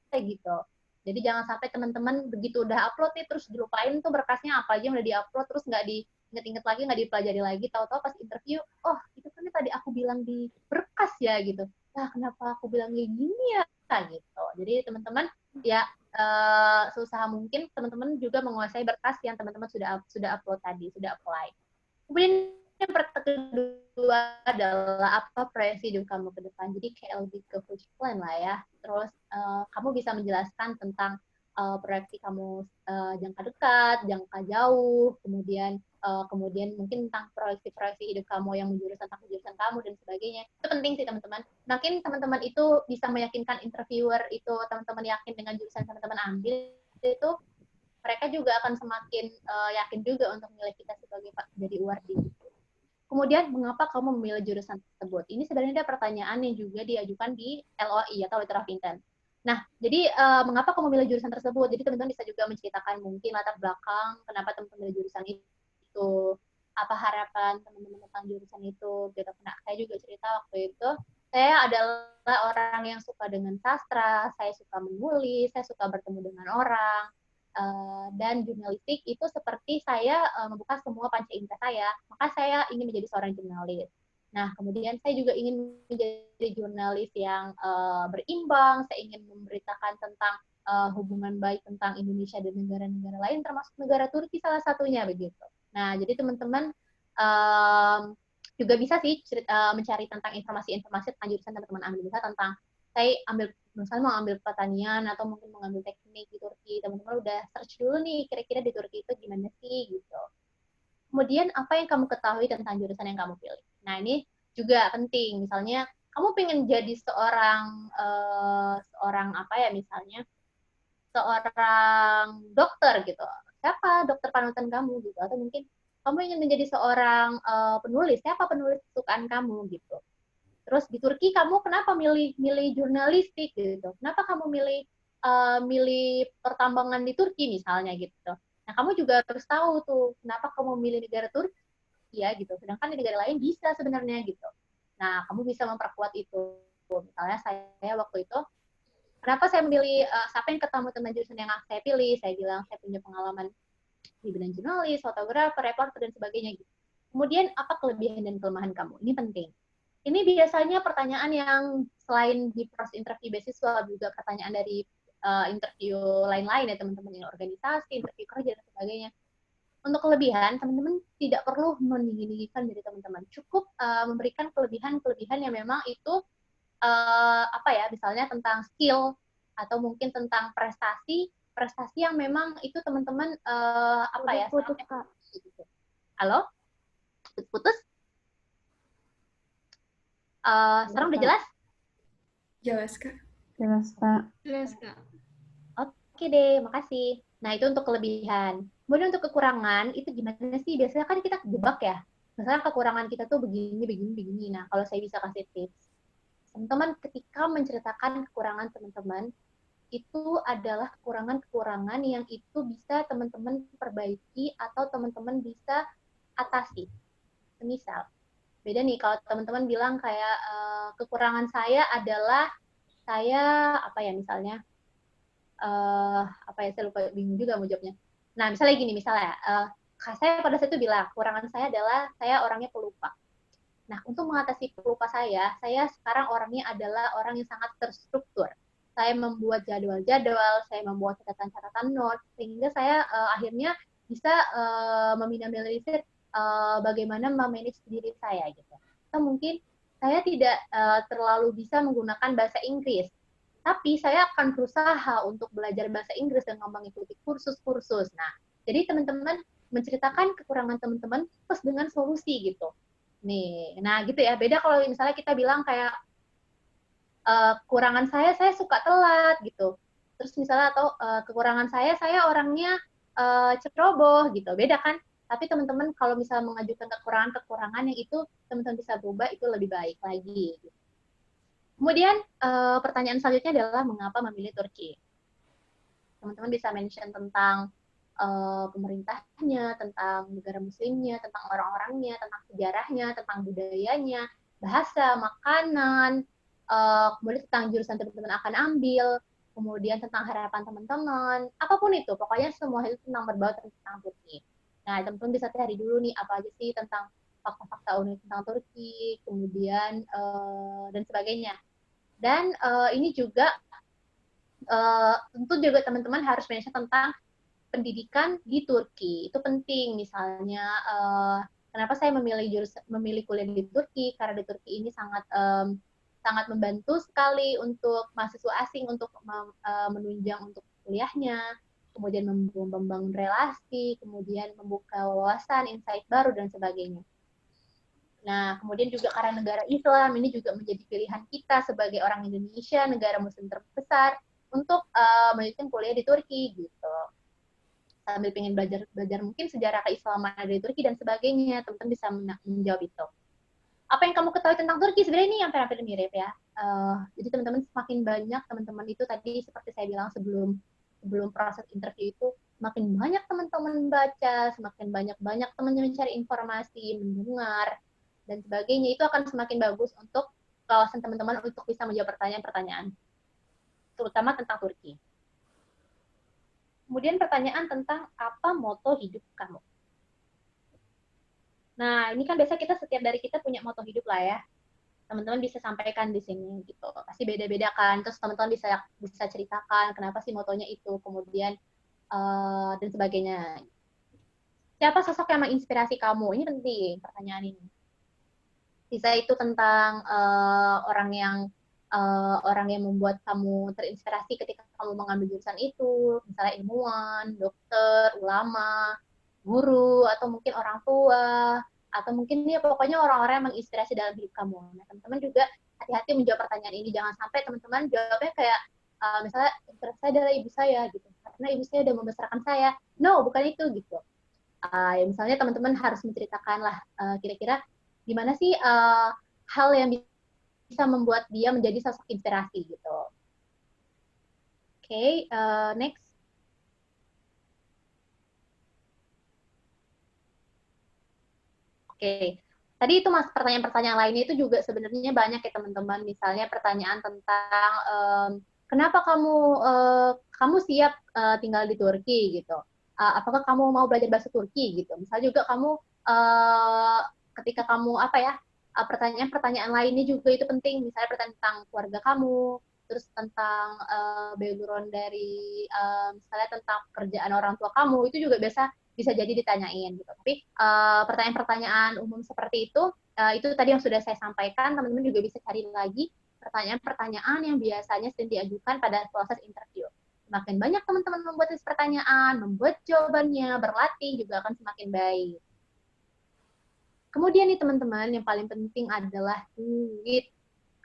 kayak gitu. Jadi jangan sampai teman-teman begitu udah upload nih terus dilupain tuh berkasnya apa aja yang udah diupload terus nggak diinget-inget lagi, nggak dipelajari lagi, tahu-tahu pas interview, oh itu kan tadi aku bilang di berkas ya gitu. Nah kenapa aku bilang kayak gini ya gitu. Jadi teman-teman ya seusaha mungkin teman-teman juga menguasai berkas yang teman-teman sudah upload tadi, sudah apply. Kemudian yang kedua adalah apa proyeksi hidup kamu ke depan. Jadi kayak lebih ke future plan lah ya. Terus kamu bisa menjelaskan tentang proyeksi kamu jangka dekat, jangka jauh, kemudian mungkin tentang proyeksi hidup kamu yang menjurus tentang jurusan kamu dan sebagainya. Itu penting sih teman-teman. Makin teman-teman itu bisa meyakinkan interviewer itu teman-teman yakin dengan jurusan teman-teman ambil itu mereka juga akan semakin yakin juga untuk memilih kita sebagai jadi UARDI. Kemudian, mengapa kamu memilih jurusan tersebut? Ini sebenarnya ada pertanyaan yang juga diajukan di LOI atau Letter of Intent. Nah, jadi mengapa kamu memilih jurusan tersebut? Jadi teman-teman bisa juga menceritakan mungkin latar belakang kenapa teman-teman memilih jurusan itu, apa harapan teman-teman tentang jurusan itu. Gitu. Nah, saya juga cerita waktu itu, saya adalah orang yang suka dengan sastra, saya suka menulis, saya suka bertemu dengan orang, dan jurnalistik itu seperti saya membuka semua panca indera saya, maka saya ingin menjadi seorang jurnalis. Nah, kemudian saya juga ingin menjadi jurnalis yang berimbang, saya ingin memberitakan tentang hubungan baik tentang Indonesia dan negara-negara lain, termasuk negara Turki salah satunya begitu. Nah, jadi teman-teman juga bisa sih mencari tentang informasi-informasi tentang jurusan teman-teman ambil, bisa tentang saya ambil misalnya mau ambil pertanian atau mungkin mengambil teknik di Turki, teman-teman udah search dulu nih kira-kira di Turki itu gimana sih gitu. Kemudian apa yang kamu ketahui tentang jurusan yang kamu pilih. Nah ini juga penting, misalnya kamu pengen jadi seorang apa ya misalnya seorang dokter gitu. Siapa dokter panutan kamu gitu, atau mungkin kamu ingin menjadi seorang penulis, siapa penulis kesukaan kamu gitu. Terus di Turki kamu kenapa milih jurnalistik gitu? Kenapa kamu milih pertambangan di Turki misalnya gitu? Nah kamu juga harus tahu tuh kenapa kamu milih negara Turki ya gitu. Sedangkan di negara lain bisa sebenarnya gitu. Nah kamu bisa memperkuat itu. Misalnya saya waktu itu kenapa saya memilih siapa yang ketemu tentang jurusan yang saya pilih? Saya bilang saya punya pengalaman di bidang jurnalis, fotografer, reporter dan sebagainya gitu. Kemudian apa kelebihan dan kelemahan kamu? Ini penting. Ini biasanya pertanyaan yang selain di proses interview beasiswa juga pertanyaan dari interview lain-lain ya teman-teman yang organisasi, interview kerja dan sebagainya. Untuk kelebihan, teman-teman tidak perlu meninggikan diri teman-teman. Cukup memberikan kelebihan-kelebihan yang memang itu apa ya, misalnya tentang skill atau mungkin tentang prestasi yang memang itu teman-teman apa ya? Putus, Kak. Halo? Putus? Sekarang udah jelas? Jelas, Kak. Jelas, Kak. Jelas, Kak. Oke deh, makasih. Nah, itu untuk kelebihan. Kemudian untuk kekurangan, itu gimana sih? Biasanya kan kita kejebak ya. Misalnya kekurangan kita tuh begini. Nah, kalau saya bisa kasih tips. Teman-teman, ketika menceritakan kekurangan teman-teman, itu adalah kekurangan-kekurangan yang itu bisa teman-teman perbaiki atau teman-teman bisa atasi. Misal, beda nih kalau teman-teman bilang kayak kekurangan saya adalah saya apa ya misalnya apa ya saya lupa bingung juga mau jawabnya. Nah misalnya gini saya pada saat itu bilang kekurangan saya adalah saya orangnya pelupa. Nah untuk mengatasi pelupa saya sekarang orangnya adalah orang yang sangat terstruktur. Saya membuat jadwal-jadwal, saya membuat catatan-catatan notes sehingga saya akhirnya bisa meminimalisir bagaimana memanage diri saya gitu. Atau mungkin saya tidak terlalu bisa menggunakan bahasa Inggris, tapi saya akan berusaha untuk belajar bahasa Inggris dengan mengikuti kursus-kursus. Nah, jadi teman-teman menceritakan kekurangan teman-teman plus dengan solusi gitu. Nih, nah gitu ya. Beda kalau misalnya kita bilang kayak kekurangan saya suka telat gitu. Terus misalnya atau kekurangan saya orangnya ceroboh gitu. Beda kan? Tapi teman-teman kalau misalnya mengajukan kekurangan-kekurangan yang itu teman-teman bisa berubah, itu lebih baik lagi. Kemudian pertanyaan selanjutnya adalah mengapa memilih Turki? Teman-teman bisa mention tentang pemerintahnya, tentang negara muslimnya, tentang orang-orangnya, tentang sejarahnya, tentang budayanya, bahasa, makanan, kemudian tentang jurusan teman-teman akan ambil, kemudian tentang harapan teman-teman, apapun itu, pokoknya semua itu tentang berbau tentang Turki. Nah, teman-teman bisa cari dulu nih apa aja sih tentang fakta-fakta unik tentang Turki, kemudian dan sebagainya. Dan ini juga tentu juga teman-teman harus mention tentang pendidikan di Turki. Itu penting. Misalnya kenapa saya memilih kuliah di Turki, karena di Turki ini sangat membantu sekali untuk mahasiswa asing untuk menunjang untuk kuliahnya, kemudian membangun relasi, kemudian membuka wawasan, insight baru dan sebagainya. Nah, kemudian juga karena negara Islam ini juga menjadi pilihan kita sebagai orang Indonesia, negara muslim terbesar, untuk melanjutkan kuliah di Turki gitu. Sambil pengen belajar mungkin sejarah keislaman dari Turki dan sebagainya, teman-teman bisa menjawab itu. Apa yang kamu ketahui tentang Turki sebenarnya ini hampir-hampir mirip ya. Jadi teman-teman semakin banyak teman-teman itu tadi seperti saya bilang sebelum proses interview itu, semakin banyak teman-teman baca, semakin banyak teman-teman mencari informasi, mendengar dan sebagainya, itu akan semakin bagus untuk kawasan teman-teman untuk bisa menjawab pertanyaan-pertanyaan, terutama tentang Turki. Kemudian pertanyaan tentang apa moto hidup kamu. Nah, ini kan biasa setiap dari kita punya moto hidup lah ya. Teman-teman bisa sampaikan di sini gitu. Pasti beda-beda kan. Terus teman-teman bisa ceritakan kenapa sih motonya itu, kemudian dan sebagainya. Siapa sosok yang menginspirasi kamu? Ini penting pertanyaan ini. Bisa itu tentang orang yang membuat kamu terinspirasi ketika kamu mengambil jurusan itu, misalnya ilmuwan, dokter, ulama, guru, atau mungkin orang tua, atau mungkin ya pokoknya orang-orang yang menginspirasi dalam hidup kamu. Nah, teman-teman juga hati-hati menjawab pertanyaan ini. Jangan sampai teman-teman jawabnya kayak misalnya inspirasi saya adalah ibu saya gitu, karena ibu saya udah membesarkan saya. No, bukan itu gitu. Ya misalnya teman-teman harus menceritakan lah kira-kira gimana sih hal yang bisa membuat dia menjadi sosok inspirasi gitu. Oke, next. Oke, tadi itu mas pertanyaan-pertanyaan lainnya itu juga sebenarnya banyak ya teman-teman. Misalnya pertanyaan tentang kenapa kamu siap tinggal di Turki gitu. Apakah kamu mau belajar bahasa Turki gitu. Misalnya juga kamu ketika kamu pertanyaan-pertanyaan lainnya juga itu penting. Misalnya pertanyaan tentang keluarga kamu, terus tentang background dari misalnya tentang pekerjaan orang tua kamu, itu juga bisa jadi ditanyain gitu. Tapi pertanyaan-pertanyaan umum seperti itu tadi yang sudah saya sampaikan, teman-teman juga bisa cari lagi pertanyaan-pertanyaan yang biasanya sering diajukan pada proses interview. Semakin banyak teman-teman membuat pertanyaan, membuat jawabannya, berlatih juga akan semakin baik. Kemudian nih teman-teman, yang paling penting adalah duit.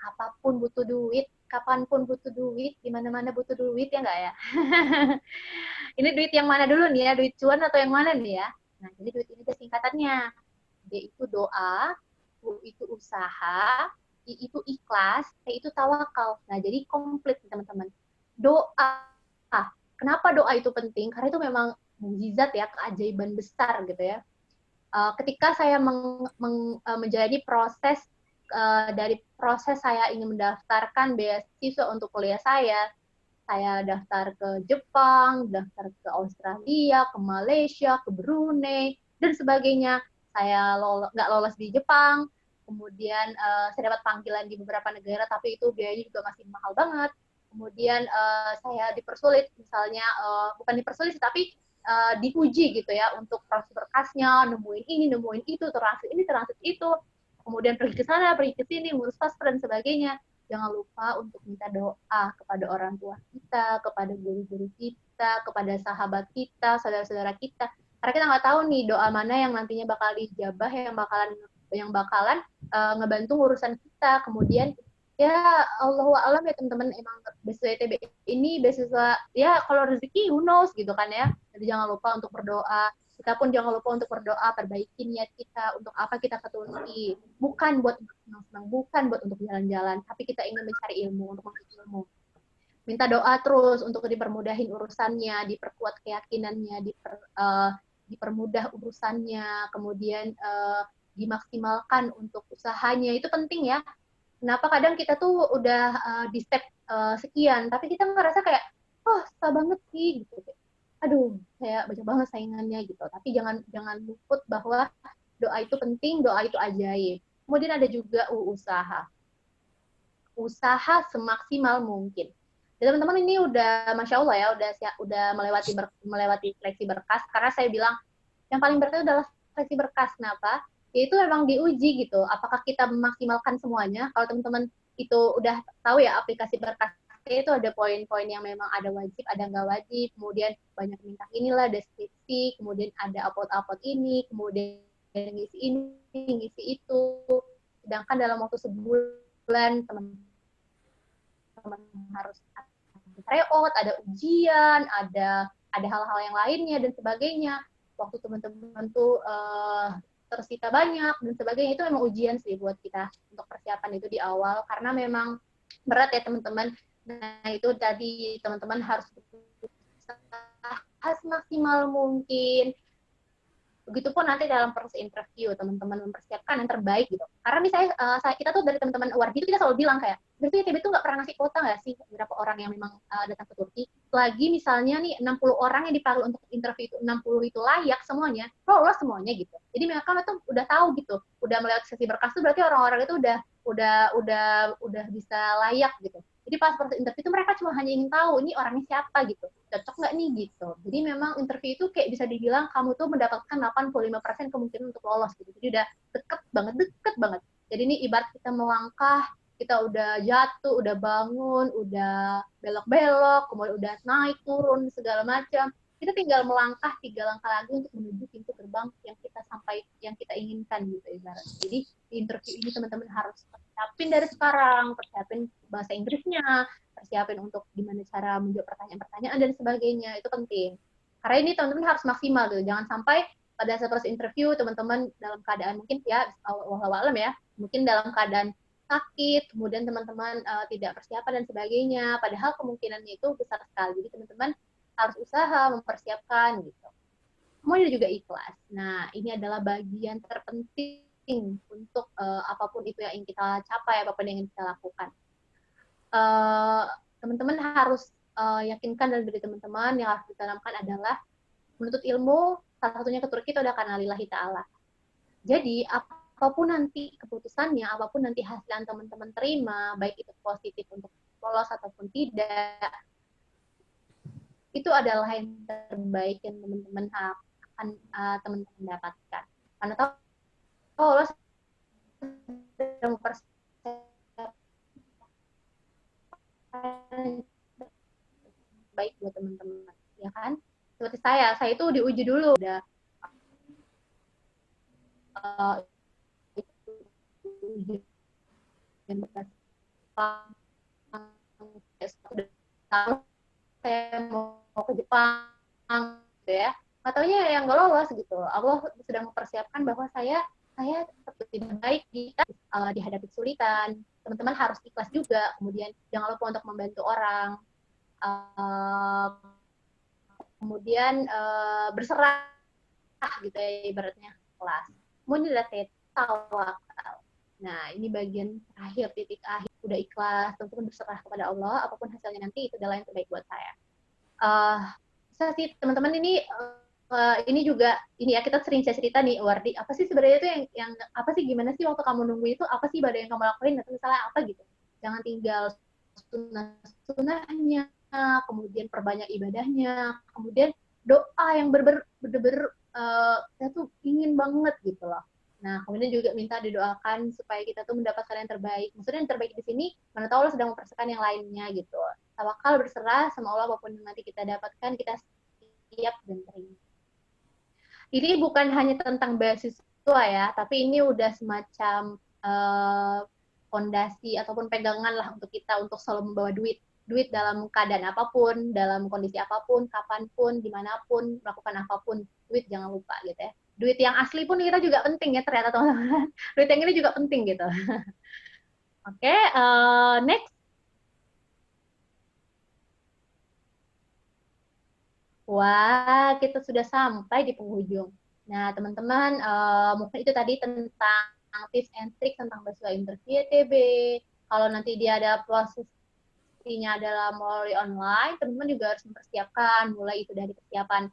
Apapun butuh duit, kapanpun butuh duit, di mana-mana butuh duit, ya nggak ya? Ini duit yang mana dulu nih ya? Duit cuan atau yang mana nih ya? Nah, jadi duit ini ada singkatannya. D itu doa, U itu usaha, I itu ikhlas, T itu tawakal. Nah, jadi komplit teman-teman. Doa. Kenapa doa itu penting? Karena itu memang mukjizat ya, keajaiban besar gitu ya. Ketika saya menjalani proses dari proses saya ingin mendaftarkan beasiswa untuk kuliah saya daftar ke Jepang, daftar ke Australia, ke Malaysia, ke Brunei, dan sebagainya. Saya nggak lolos di Jepang, kemudian saya dapat panggilan di beberapa negara, tapi itu biayanya juga masih mahal banget. Kemudian saya dipersulit, misalnya bukan dipersulit, tapi diuji gitu ya untuk proses berkasnya, nemuin ini, nemuin itu, transit ini, transit itu, kemudian pergi ke sana, pergi ke sini, ngurus paspor dan sebagainya. Jangan lupa untuk minta doa kepada orang tua kita, kepada guru-guru kita, kepada sahabat kita, saudara-saudara kita. Karena kita nggak tahu nih doa mana yang nantinya bakal dijabah, yang bakalan ngebantu urusan kita. Kemudian ya Allahu a'lam ya teman-teman, emang beasiswa ITB ini beasiswa ya kalau rezeki who knows gitu kan ya. Jadi jangan lupa untuk berdoa. Kita pun jangan lupa untuk berdoa, perbaiki niat kita untuk apa kita ke Turki. Bukan buat untuk senang-senang, bukan buat untuk jalan-jalan, tapi kita ingin mencari ilmu, untuk mencari ilmu. Minta doa terus untuk dipermudahin urusannya, diperkuat keyakinannya, dipermudah urusannya, kemudian dimaksimalkan untuk usahanya. Itu penting ya. Kenapa kadang kita tuh udah di step sekian, tapi kita ngerasa kayak, oh susah banget sih gitu. Aduh, saya banyak banget saingannya gitu. Tapi jangan luput bahwa doa itu penting, doa itu ajaib. Kemudian ada juga usaha. Usaha semaksimal mungkin. Jadi teman-teman ini udah, masya Allah ya, udah melewati seleksi berkas. Karena saya bilang yang paling berat itu adalah seleksi berkas. Kenapa? Yaitu memang diuji gitu. Apakah kita memaksimalkan semuanya? Kalau teman-teman itu udah tahu ya aplikasi berkas itu ada poin-poin yang memang ada wajib, ada nggak wajib, kemudian banyak minta inilah, deskripsi, kemudian ada upload ini, kemudian ngisi ini, ngisi itu. Sedangkan dalam waktu sebulan, teman-teman harus ada tryout, ada ujian, ada hal-hal yang lainnya dan sebagainya. Waktu teman-teman tuh tersita banyak dan sebagainya, itu memang ujian sih buat kita untuk persiapan itu di awal, karena memang berat ya teman-teman. Nah itu tadi teman-teman harus berusaha semaksimal mungkin. Begitupun nanti dalam proses interview teman-teman mempersiapkan yang terbaik gitu. Karena misalnya kita tuh dari teman-teman Wardi itu kita selalu bilang kayak, berarti ITB tuh nggak pernah ngasih kuota nggak sih berapa orang yang memang datang ke Turki. Lagi misalnya nih 60 orang yang dipanggil untuk interview itu 60 itu layak semuanya, lolos semuanya gitu. Jadi mereka tuh udah tahu gitu, udah melewati sesi berkas tuh berarti orang-orang itu udah bisa layak gitu. Jadi pas proses interview itu mereka cuma hanya ingin tahu ini orangnya siapa gitu, cocok nggak nih gitu. Jadi memang interview itu kayak bisa dibilang kamu tuh mendapatkan 85% kemungkinan untuk lolos gitu. Jadi udah deket banget. Jadi ini ibarat kita melangkah, kita udah jatuh, udah bangun, udah belok-belok, kemudian udah naik turun segala macam. Kita tinggal melangkah 3 langkah lagi untuk menuju pintu gerbang yang kita inginkan gitu ibarat. Jadi di interview ini teman-teman harus persiapin dari sekarang, persiapin bahasa Inggrisnya, persiapin untuk gimana cara menjawab pertanyaan-pertanyaan dan sebagainya, itu penting. Karena ini teman-teman harus maksimal gitu, jangan sampai pada saat proses interview teman-teman dalam keadaan mungkin ya wallahualam ya, mungkin dalam keadaan sakit, kemudian teman-teman tidak persiapan dan sebagainya, padahal kemungkinannya itu besar sekali. Jadi teman-teman harus usaha mempersiapkan gitu. Kemudian juga ikhlas. Nah, ini adalah bagian terpenting untuk apapun itu yang ingin kita capai, apapun yang ingin kita lakukan. Teman-teman harus yakinkan dalam diri teman-teman, yang harus ditanamkan adalah menuntut ilmu, salah satunya ke Turki itu adalah karena lillahi ta'ala. Jadi, apapun nanti keputusannya, apapun nanti hasil yang teman-teman terima, baik itu positif untuk lolos ataupun tidak, itu adalah yang terbaik yang teman-teman akan teman-teman dapatkan. Karena tahu lolos sedang baik buat teman-teman, ya kan? Seperti saya itu diuji dulu, udah saya mau ke Jepang gitu ya, katanya yang nggak lolos gitu. Allah sedang mempersiapkan bahwa saya tetap tidak baik dihadapi kesulitan. Teman-teman harus ikhlas juga, kemudian jangan lupa untuk membantu orang, kemudian berserah gitu ya ibaratnya kelas. Kemudian ada tawakal. Nah, ini bagian terakhir, titik akhir. Udah ikhlas, teman-teman berserah kepada Allah, apapun hasilnya nanti itu adalah yang terbaik buat saya. Bisa sih teman-teman ini juga ini ya, kita sering cerita nih Wardi, apa sih sebenarnya itu yang apa sih, gimana sih waktu kamu nunggu itu, apa sih ibadah yang kamu lakuin, atau misalnya apa gitu. Jangan tinggal sunnah-sunnahnya, kemudian perbanyak ibadahnya, kemudian doa yang bener-bener saya tuh ingin banget gitu loh. Nah, kemudian juga minta didoakan supaya kita tuh mendapatkan yang terbaik. Maksudnya yang terbaik di sini, mana tahu Allah sedang mempersiapkan yang lainnya gitu. Tawakal, berserah sama Allah, apapun yang nanti kita dapatkan, kita siap dan terima. ini bukan hanya tentang beasiswa ya, tapi ini udah semacam fondasi ataupun pegangan lah untuk kita untuk selalu membawa duit dalam keadaan apapun, dalam kondisi apapun, kapanpun, dimanapun, melakukan apapun, duit jangan lupa gitu ya. Duit yang asli pun kita juga penting ya ternyata teman-teman. Duit yang ini juga penting gitu. Oke, next. Wah, kita sudah sampai di penghujung. Nah, teman-teman, mungkin itu tadi tentang tips and trick tentang beasiswa interview YTB. Kalau nanti dia ada prosesnya adalah melalui online, teman-teman juga harus mempersiapkan, mulai itu dari persiapan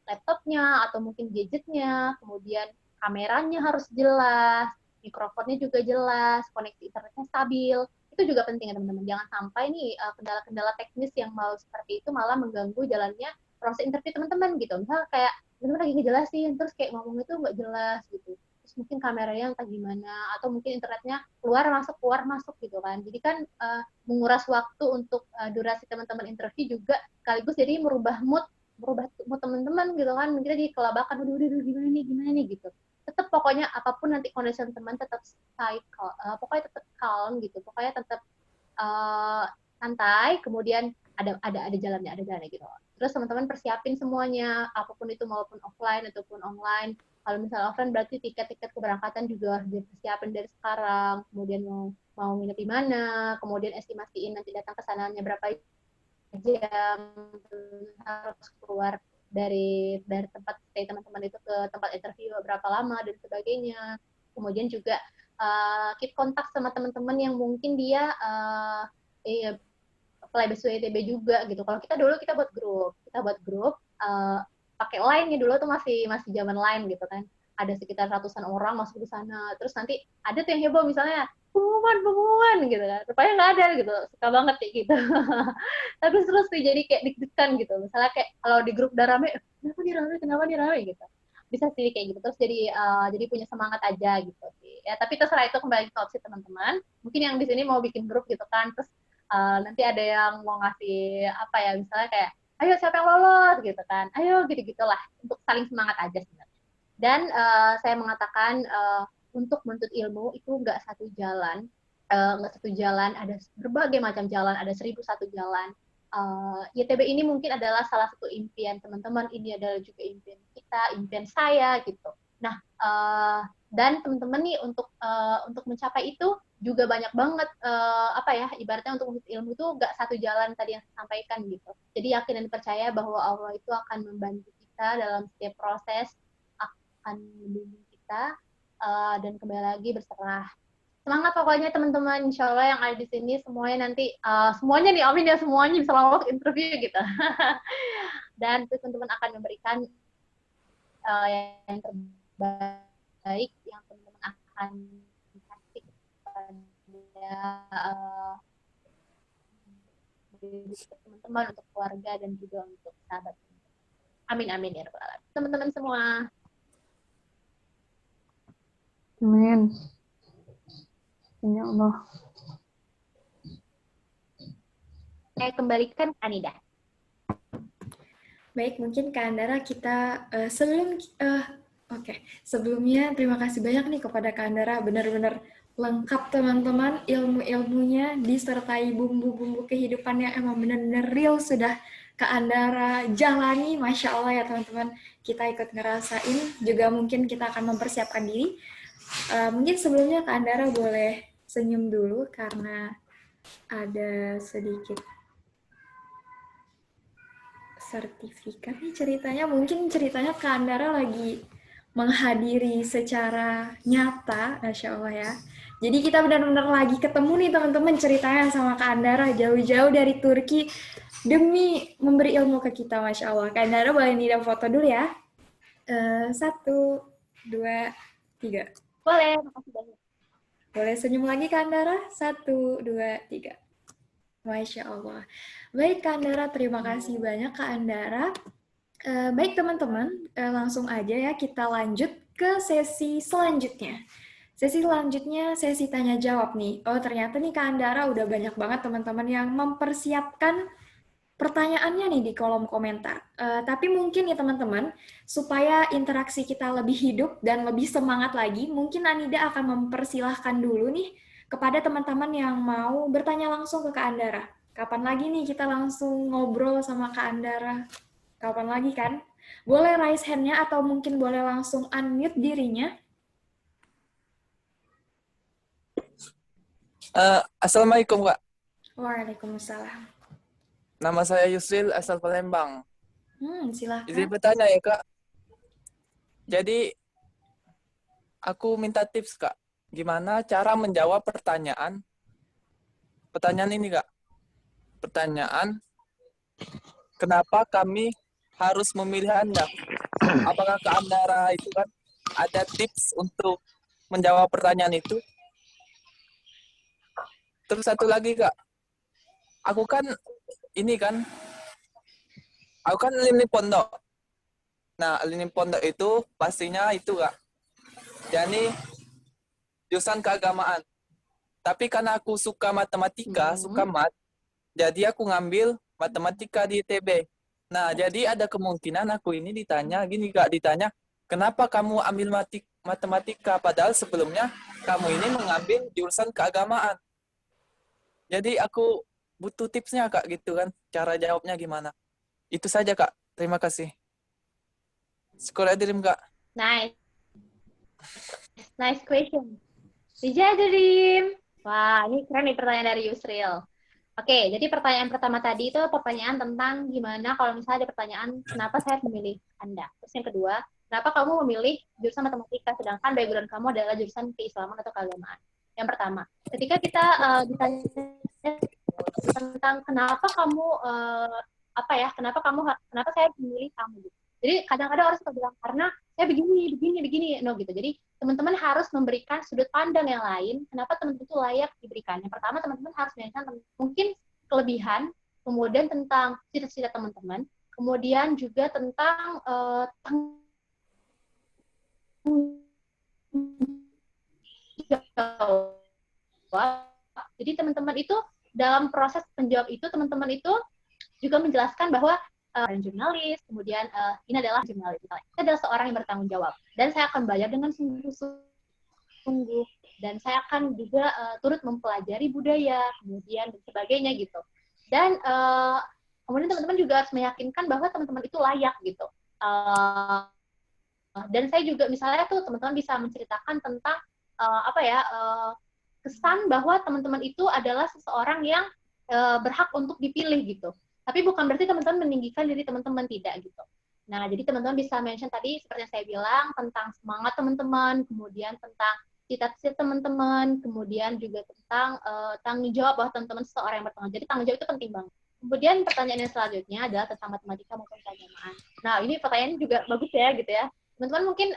laptopnya atau mungkin gadgetnya, kemudian kameranya harus jelas, mikrofonnya juga jelas, koneksi internetnya stabil. Itu juga penting ya teman-teman. Jangan sampai nih kendala-kendala teknis yang mau seperti itu malah mengganggu jalannya proses interview teman-teman gitu. Misal kayak teman-teman lagi ngejelasin, terus kayak ngomong itu nggak jelas gitu. Terus mungkin kameranya entah gimana, atau mungkin internetnya keluar masuk gitu kan. Jadi kan menguras waktu untuk durasi teman-teman interview juga sekaligus jadi merubah mood teman-teman gitu kan. Kita jadi kelabakan, udah gimana nih gitu. Tetap pokoknya apapun nanti kondisi teman tetap pokoknya tetap calm gitu, pokoknya tetap santai, kemudian ada jalannya gitu. Terus teman-teman persiapin semuanya, apapun itu maupun offline ataupun online. Kalau misalnya offline berarti tiket keberangkatan juga harus dipersiapin dari sekarang, kemudian mau nginep di mana, kemudian estimasiin nanti datang ke sananya berapa jam, harus keluar dari tempat stay teman-teman itu ke tempat interview berapa lama dan sebagainya. Kemudian juga keep kontak sama teman-teman yang mungkin dia apply beasiswa YTB juga gitu. Kalau kita dulu kita buat grup pakai line nya dulu tuh masih zaman line gitu kan. Ada sekitar ratusan orang masuk ke sana. Terus nanti ada tuh yang heboh misalnya pengumuman gitu kan. Rupanya nggak ada gitu. Suka banget kayak gitu. Tapi terus sih jadi kayak deg-degan gitu. Misalnya kayak kalau di grup udah rame, kenapa dia rame gitu. Bisa sih kayak gitu. Terus jadi punya semangat aja gitu sih. Ya, tapi terserah itu kembali ke opsi teman-teman. Mungkin yang di sini mau bikin grup gitu kan. Terus nanti ada yang mau ngasih apa ya, misalnya kayak ayo siapa yang lolos gitu kan. Ayo gitu-gitulah untuk saling semangat aja sebenarnya. Dan saya mengatakan untuk menuntut ilmu itu nggak satu jalan, ada berbagai macam jalan, ada 1001 jalan. YTB ini mungkin adalah salah satu impian teman-teman, ini adalah juga impian kita, impian saya gitu. Nah, dan teman-teman nih untuk mencapai itu juga banyak banget ibaratnya untuk menuntut ilmu itu nggak satu jalan tadi yang saya sampaikan gitu. Jadi yakin dan percaya bahwa Allah itu akan membantu kita dalam setiap proses, akan membimbing kita, dan kembali lagi berserah. Semangat pokoknya teman-teman, insya Allah yang ada di sini semuanya nanti, semuanya nih, amin ya, semuanya bisa lolos interview gitu. Dan teman-teman akan memberikan yang terbaik, yang teman-teman akan kasih kepada teman-teman, untuk keluarga, dan juga untuk sahabat. Amin, amin ya rabbal alamin. Teman-teman semua. Amin. Ya Allah. Saya kembalikan ke Anida. Baik, mungkin Kak Andara kita sebelumnya terima kasih banyak nih kepada Kak Andara, benar-benar lengkap teman-teman, ilmu-ilmunya disertai bumbu-bumbu kehidupan yang emang benar-benar real sudah Kak Andara jalani, Masya Allah ya teman-teman, kita ikut ngerasain, juga mungkin kita akan mempersiapkan diri. Mungkin sebelumnya Kak Andara boleh senyum dulu karena ada sedikit sertifikat nih ceritanya. Mungkin ceritanya Kak Andara lagi menghadiri secara nyata, Masya Allah ya. Jadi kita benar-benar lagi ketemu nih teman-teman ceritanya sama Kak Andara jauh-jauh dari Turki demi memberi ilmu ke kita, Masya Allah. Kak Andara boleh nidam foto dulu ya. 1, 2, 3. Boleh, makasih banyak. Boleh senyum lagi Kak Andara? 1, 2, 3. Masya Allah. Baik Kak Andara, terima kasih banyak Kak Andara. Baik teman-teman, langsung aja ya kita lanjut ke sesi selanjutnya. Sesi selanjutnya sesi tanya jawab nih. Oh ternyata nih Kak Andara udah banyak banget teman-teman yang mempersiapkan pertanyaannya nih di kolom komentar. Tapi mungkin nih teman-teman, supaya interaksi kita lebih hidup dan lebih semangat lagi, mungkin Anida akan mempersilahkan dulu nih kepada teman-teman yang mau bertanya langsung ke Kak Andara. Kapan lagi nih kita langsung ngobrol sama Kak Andara? Kapan lagi kan? Boleh raise hand-nya atau mungkin boleh langsung unmute dirinya. Assalamualaikum, Kak. Waalaikumsalam. Nama saya Yusril, asal Palembang. Silahkan. Izin bertanya ya, Kak. Jadi, aku minta tips, Kak. Gimana cara menjawab pertanyaan? Pertanyaan ini, Kak. Pertanyaan, kenapa kami harus memilih Anda? Apakah Kak Andara itu kan ada tips untuk menjawab pertanyaan itu? Terus satu lagi, Kak. Aku kan alumni pondok. Nah, alumni pondok itu pastinya itu, Kak. Jadi, jurusan keagamaan. Tapi karena aku suka matematika, suka mat, jadi aku ngambil matematika di ITB. Nah, jadi ada kemungkinan aku ini ditanya, gini Kak, ditanya, kenapa kamu ambil matematika, padahal sebelumnya kamu ini mengambil jurusan keagamaan. Jadi aku butuh tipsnya, Kak, gitu kan, cara jawabnya gimana. Itu saja, Kak. Terima kasih. Sekolah Dream, Kak. Nice question. Dijadiin. Wah, ini keren nih pertanyaan dari Yusril. Oke, jadi pertanyaan pertama tadi itu pertanyaan tentang gimana kalau misalnya ada pertanyaan kenapa saya memilih Anda. Terus yang kedua, kenapa kamu memilih jurusan matematika sedangkan background kamu adalah jurusan keislaman atau keagamaan. Yang pertama, ketika kita ditanya tentang kenapa kamu kenapa saya memilih kamu gitu. Jadi kadang-kadang orang suka bilang karena saya begini, no gitu. Jadi teman-teman harus memberikan sudut pandang yang lain. Kenapa teman-teman itu layak diberikan? Yang pertama teman-teman harus menanyakan mungkin kelebihan, kemudian tentang cita-cita teman-teman, kemudian juga tentang jadi teman-teman itu dalam proses menjawab itu teman-teman itu juga menjelaskan bahwa jurnalis, kemudian ini adalah jurnalis. Saya adalah seorang yang bertanggung jawab dan saya akan belajar dengan sungguh-sungguh dan saya akan juga turut mempelajari budaya, kemudian dan sebagainya gitu. Dan kemudian teman-teman juga harus meyakinkan bahwa teman-teman itu layak gitu. Dan saya juga misalnya tuh teman-teman bisa menceritakan tentang kesan bahwa teman-teman itu adalah seseorang yang berhak untuk dipilih gitu. Tapi bukan berarti teman-teman meninggikan diri teman-teman, tidak gitu. Nah, jadi teman-teman bisa mention tadi seperti yang saya bilang tentang semangat teman-teman, kemudian tentang cita-cita teman-teman, kemudian juga tentang tanggung jawab bahwa teman-teman seseorang yang bertanggung jawab. Jadi tanggung jawab itu penting banget. Kemudian pertanyaan yang selanjutnya adalah tentang matematika maupun keagamaan. Nah, ini pertanyaannya juga bagus ya gitu ya. Teman-teman mungkin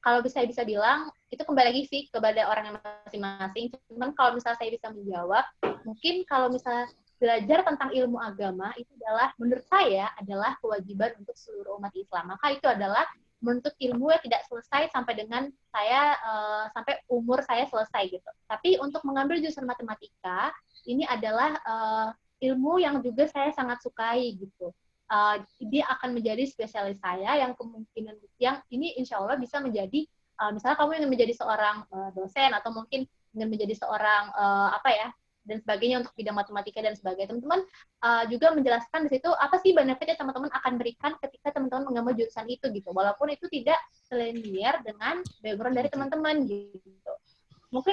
kalau saya bisa bilang itu kembali lagi sih kepada orang yang masing-masing. Cuman kalau misalnya saya bisa menjawab, mungkin kalau misalnya belajar tentang ilmu agama itu adalah menurut saya adalah kewajiban untuk seluruh umat Islam. Maka itu adalah menuntut ilmu yang tidak selesai sampai dengan saya sampai umur saya selesai gitu. Tapi untuk mengambil jurusan matematika ini adalah ilmu yang juga saya sangat sukai gitu. Dia akan menjadi spesialis saya yang kemungkinan yang ini insya Allah bisa menjadi misalnya kamu ingin menjadi seorang dosen atau mungkin ingin menjadi seorang dan sebagainya untuk bidang matematika dan sebagainya. Teman-teman juga menjelaskan di situ apa sih benefit yang teman-teman akan berikan ketika teman-teman mengambil jurusan itu gitu. Walaupun itu tidak selinier dengan background dari teman-teman gitu. Mungkin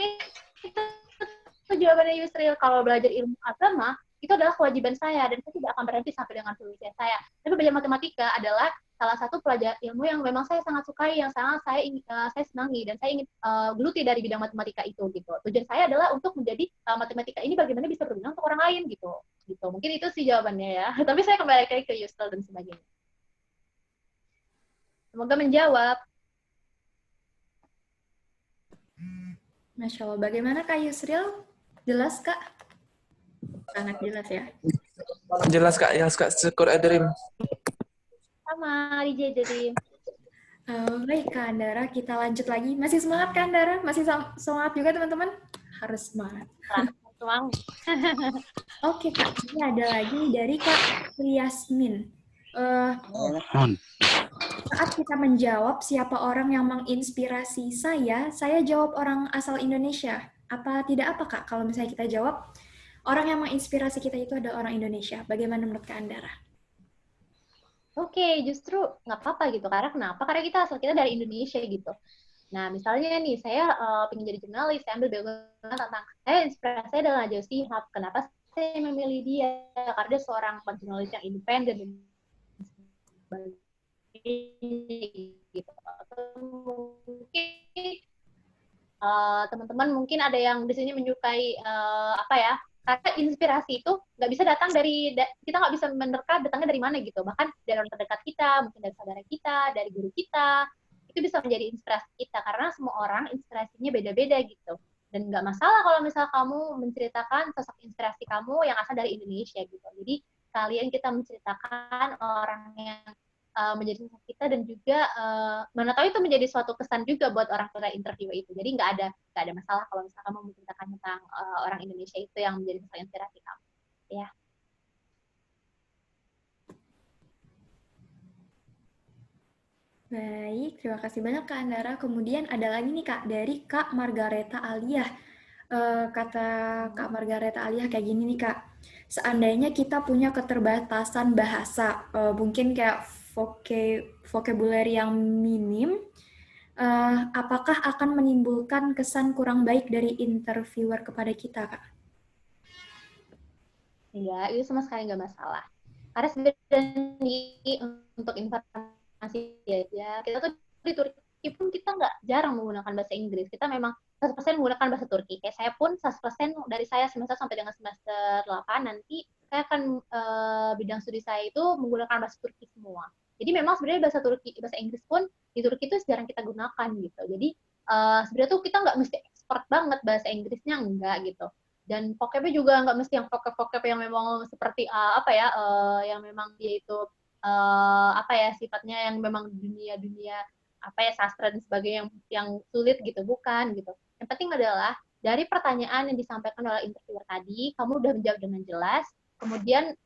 itu jawabannya Yusril. Kalau belajar ilmu agama itu adalah kewajiban saya dan saya tidak akan berhenti sampai dengan lulusan saya. Tapi belajar matematika adalah salah satu pelajaran ilmu yang memang saya sangat sukai, yang sangat saya senangi dan saya ingin geluti dari bidang matematika itu gitu. Tujuan saya adalah untuk menjadi matematika ini bagaimana bisa berguna untuk orang lain gitu. Mungkin itu sih jawabannya ya. Tapi saya kembali lagi ke Yusril dan sebagainya. Semoga menjawab. Masya Allah. Bagaimana Kak Yusril? Jelas Kak? Sangat jelas ya. Jelas Kak. Syukur Dream. Sama Dream. Baik Kak Andara, kita lanjut lagi. Masih semangat Kak Andara? Masih semangat juga teman-teman? Harus semangat. Semangat. Oke Kak, ini ada lagi dari Kak Yasmin. Saat kita menjawab siapa orang yang menginspirasi saya jawab orang asal Indonesia. Apa tidak apa Kak, kalau misalnya kita jawab orang yang menginspirasi kita itu adalah orang Indonesia. Bagaimana menurut Kak Andara? Oke, justru nggak apa-apa gitu. Karena kenapa? Karena asal kita dari Indonesia gitu. Nah, misalnya nih, saya pengen jadi jurnalis, saya ambil background tentang, inspirasi saya adalah Najwa Shihab. Kenapa saya memilih dia? Karena dia seorang jurnalis yang independen dan gitu. Mungkin teman-teman mungkin ada yang di sini menyukai karena inspirasi itu nggak bisa datang dari kita nggak bisa menerka datangnya dari mana gitu, bahkan dari orang terdekat kita, mungkin dari saudara kita, dari guru kita, itu bisa menjadi inspirasi kita karena semua orang inspirasinya beda-beda gitu. Dan nggak masalah kalau misal kamu menceritakan sosok inspirasi kamu yang asal dari Indonesia gitu. Jadi kalian kita menceritakan orang yang menjadi sosok kita dan juga mana tahu itu menjadi suatu kesan juga buat orang tua interview itu. Jadi nggak ada masalah kalau misalnya kamu menceritakan tentang orang Indonesia itu yang menjadi sosok inspirasi kamu. Ya. Baik, terima kasih banyak Kak Andara. Kemudian ada lagi nih Kak, dari Kak Margareta Aliyah. Kata Kak Margareta Aliyah kayak gini nih Kak, seandainya kita punya keterbatasan bahasa, mungkin kayak vocabulary yang minim, apakah akan menimbulkan kesan kurang baik dari interviewer kepada kita Kak? Enggak, itu sama sekali nggak masalah. Karena sebenarnya untuk informasi aja, kita tuh di Turki pun kita nggak jarang menggunakan bahasa Inggris. Kita memang 100% menggunakan bahasa Turki. Kayak saya pun 100% dari saya semester sampai dengan semester 8 nanti saya akan bidang studi saya itu menggunakan bahasa Turki semua. Jadi memang sebenarnya bahasa Inggris pun di Turki itu jarang kita gunakan gitu. Jadi sebenarnya tuh kita nggak mesti expert banget bahasa Inggrisnya, enggak gitu. Dan vocabnya juga nggak mesti yang vocab yang memang seperti yang memang dia itu sifatnya yang memang dunia sastra dan sebagainya yang sulit gitu, bukan gitu. Yang penting adalah dari pertanyaan yang disampaikan oleh interviewer tadi, kamu udah menjawab dengan jelas, kemudian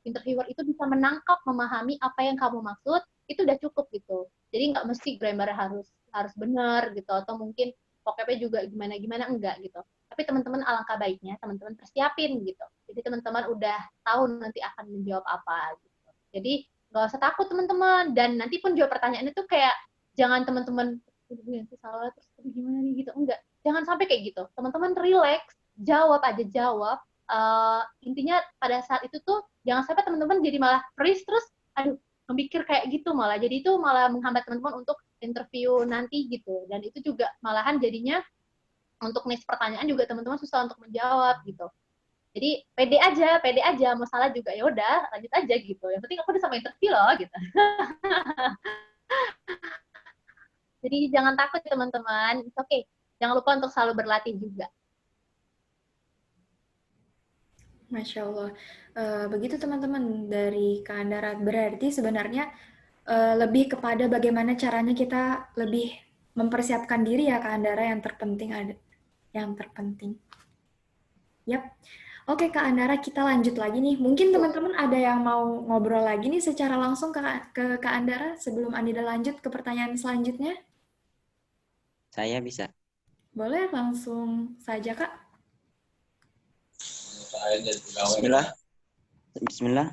interviewer itu bisa menangkap, memahami apa yang kamu maksud, itu udah cukup gitu. Jadi nggak mesti grammar harus benar gitu, atau mungkin vocabnya juga gimana enggak gitu. Tapi teman-teman alangkah baiknya teman-teman persiapin gitu. Jadi teman-teman udah tahu nanti akan menjawab apa gitu. Jadi nggak usah takut teman-teman, dan nanti pun jawab pertanyaannya tuh kayak jangan teman-teman nanti salah terus gimana nih gitu, enggak, jangan sampai kayak gitu. Teman-teman relax, jawab aja, jawab. Intinya pada saat itu tuh jangan sampai teman-teman jadi malah freeze terus aduh memikir kayak gitu, malah jadi itu malah menghambat teman-teman untuk interview nanti gitu. Dan itu juga malahan jadinya untuk next pertanyaan juga teman-teman susah untuk menjawab gitu. Jadi pede aja, mau salah juga ya udah lanjut aja gitu. Yang penting aku udah sama interview loh gitu. Jadi jangan takut teman-teman. Oke, jangan lupa untuk selalu berlatih juga. Masya Allah. Begitu teman-teman dari Kak Andara. Berarti sebenarnya lebih kepada bagaimana caranya kita lebih mempersiapkan diri ya Kak Andara, yang terpenting ada. Yang terpenting. Yap. Oke Kak Andara, kita lanjut lagi nih. Mungkin teman-teman ada yang mau ngobrol lagi nih secara langsung ke Kak Andara sebelum Anida lanjut ke pertanyaan selanjutnya. Saya bisa. Boleh langsung saja Kak. Bismillah.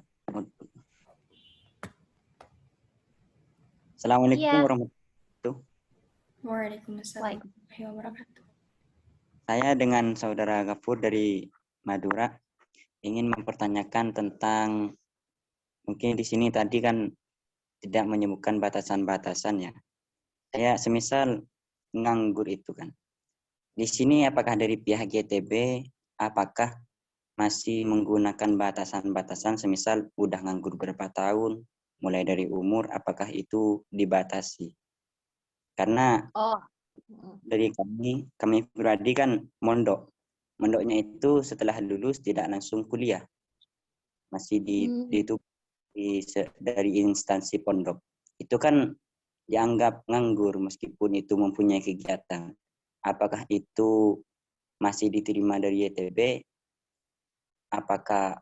Assalamualaikum warahmatullahi wabarakatuh. Waalaikumsalam warahmatullahi wabarakatuh. Saya dengan saudara Gafur dari Madura ingin mempertanyakan tentang, mungkin di sini tadi kan tidak menyebutkan batasan-batasan ya. Saya semisal nganggur itu kan. Di sini apakah dari pihak GTB apakah masih menggunakan batasan-batasan, semisal udah nganggur berapa tahun, mulai dari umur, apakah itu dibatasi? Karena dari kami pribadi kan mondoknya itu setelah lulus tidak langsung kuliah, masih dari instansi pondok. Itu kan dianggap nganggur meskipun itu mempunyai kegiatan. Apakah itu masih diterima dari YTB, apakah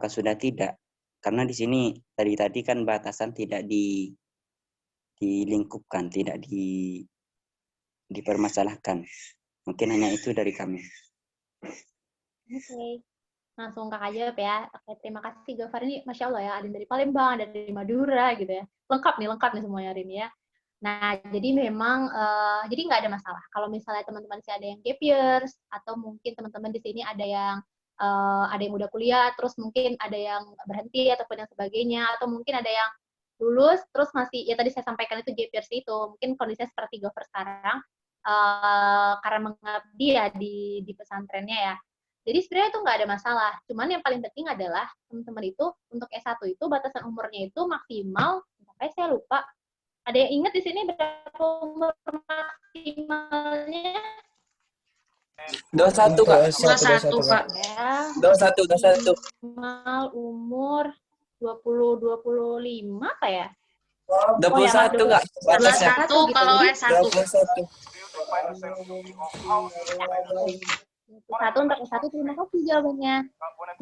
sudah tidak? Karena di sini tadi kan batasan tidak dilingkupkan, tidak dipermasalahkan. Mungkin hanya itu dari kami. Oke. Langsung kakak jawab ya. Oke, terima kasih Gofar. Ini Masya Allah ya, ada yang dari Palembang, ada dari Madura gitu ya. Lengkap nih semuanya hari ini ya. Nah, jadi memang, jadi nggak ada masalah. Kalau misalnya teman-teman sih ada yang gap years, atau mungkin teman-teman di sini ada yang udah kuliah, terus mungkin ada yang berhenti, ataupun yang sebagainya, atau mungkin ada yang lulus, terus masih, ya tadi saya sampaikan itu gap years itu, mungkin kondisinya seperti Gofar sekarang, karena mengabdi ya di pesantrennya ya. Jadi sebenarnya itu nggak ada masalah. Cuman yang paling penting adalah teman-teman itu untuk S1 itu batasan umurnya itu maksimal, sampai saya lupa. Ada yang ingat di sini berapa umur maksimalnya? 21 Kak. 21 Kak. Ya, 21. maksimal umur 25 apa ya? 21 Kak. Batasnya. 21 gitu. kalau Jadi, S1. 21. satu untuk S1, terima kasih jawabannya.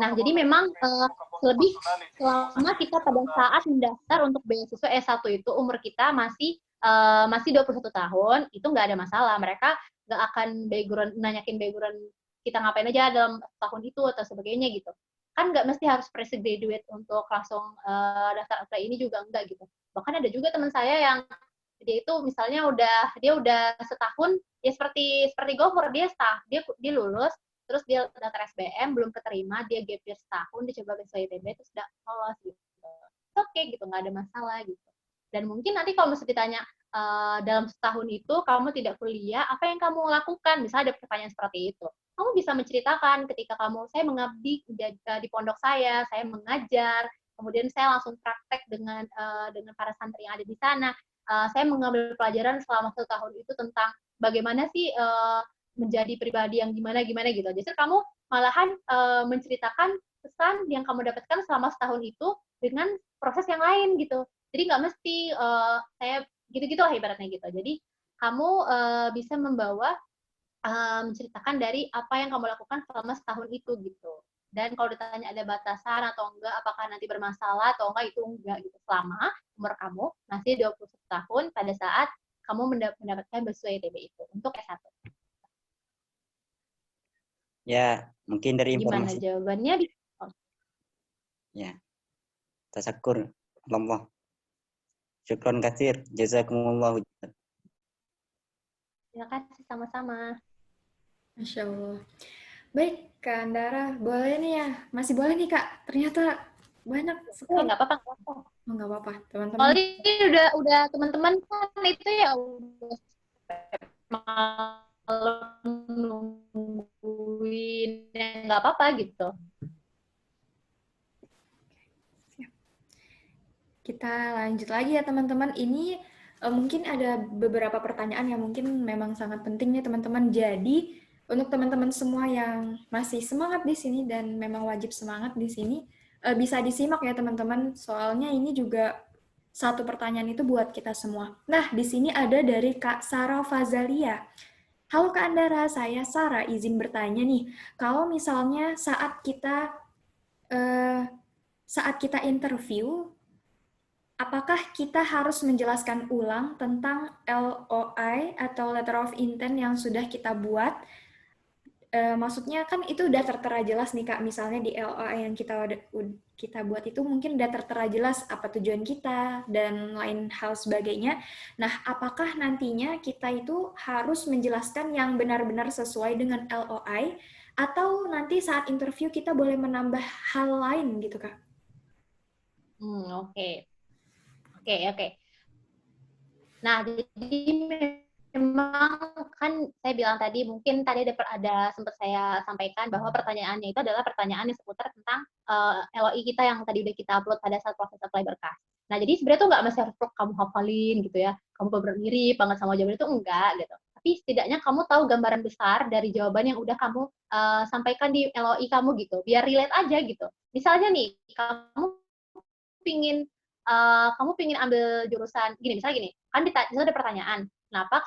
Nah, jadi memang lebih selama kita pada saat mendaftar untuk beasiswa S1 itu umur kita masih 21 tahun, itu nggak ada masalah. Mereka nggak akan nanyakin background kita ngapain aja dalam tahun itu atau sebagainya gitu. Kan nggak mesti harus fresh graduate untuk langsung daftar apply ini juga enggak gitu. Bahkan ada juga teman saya yang dia itu misalnya dia udah setahun ya seperti Gofur, dia lulus terus dia daftar SBM belum keterima, dia gap year setahun, dia coba beasiswa ITB terus udah lolos gitu. Oke gitu, nggak ada masalah gitu. Dan mungkin nanti kalau misalnya ditanya dalam setahun itu kamu tidak kuliah, apa yang kamu lakukan? Misalnya ada pertanyaan seperti itu, kamu bisa menceritakan ketika saya mengabdi di pondok saya mengajar, kemudian saya langsung praktek dengan para santri yang ada di sana. Saya mengambil pelajaran selama 1 tahun itu tentang bagaimana sih menjadi pribadi yang gimana gitu. Justru kamu malahan menceritakan pesan yang kamu dapatkan selama setahun itu dengan proses yang lain gitu. Jadi nggak mesti saya gitu-gitu lah ibaratnya gitu. Jadi kamu bisa membawa menceritakan dari apa yang kamu lakukan selama setahun itu gitu. Dan kalau ditanya ada batasan atau enggak, apakah nanti bermasalah atau enggak, itu enggak gitu. Selama umur kamu masih 21 tahun pada saat kamu mendapatkan beasiswa ITB itu untuk S1. Ya, mungkin dari Gimana informasi. jawabannya? Ya. Tasakur Allah. Syukron katsir. Jazakumullah. Terima kasih sama-sama. Masya Allah. Baik, Kak Andara, boleh nih ya? Masih boleh nih, Kak. Ternyata banyak sekali. Nggak apa-apa. Oh, nggak apa-apa, teman-teman. Kalau ini udah teman-teman kan itu ya udah malam nungguin, nggak apa-apa gitu. Kita lanjut lagi ya teman-teman. Ini mungkin ada beberapa pertanyaan yang mungkin memang sangat penting nih teman-teman. Jadi untuk teman-teman semua yang masih semangat di sini dan memang wajib semangat di sini, bisa disimak ya teman-teman. Soalnya ini juga satu pertanyaan itu buat kita semua. Nah, di sini ada dari Kak Sarah Fazalia. Halo Kak Andara, saya Sarah, izin bertanya nih. Kalau misalnya saat kita interview, apakah kita harus menjelaskan ulang tentang LOI atau Letter of Intent yang sudah kita buat? Maksudnya kan itu udah tertera jelas nih Kak, misalnya di LOI yang kita buat itu mungkin udah tertera jelas apa tujuan kita dan lain hal sebagainya. Nah, apakah nantinya kita itu harus menjelaskan yang benar-benar sesuai dengan LOI atau nanti saat interview kita boleh menambah hal lain gitu Kak? Oke. Nah, jadi memang kan saya bilang tadi, mungkin tadi ada sempat saya sampaikan bahwa pertanyaannya itu adalah pertanyaan yang seputar tentang LOI kita yang tadi udah kita upload pada saat proses apply berkas. Nah, jadi sebenarnya tuh nggak mesti harus kamu hafalin gitu ya, kamu benar mirip banget sama jawaban itu, enggak gitu. Tapi setidaknya kamu tahu gambaran besar dari jawaban yang udah kamu sampaikan di LOI kamu gitu, biar relate aja gitu. Misalnya nih, kamu pingin ambil jurusan gini, misalnya gini, kan ada pertanyaan, kenapa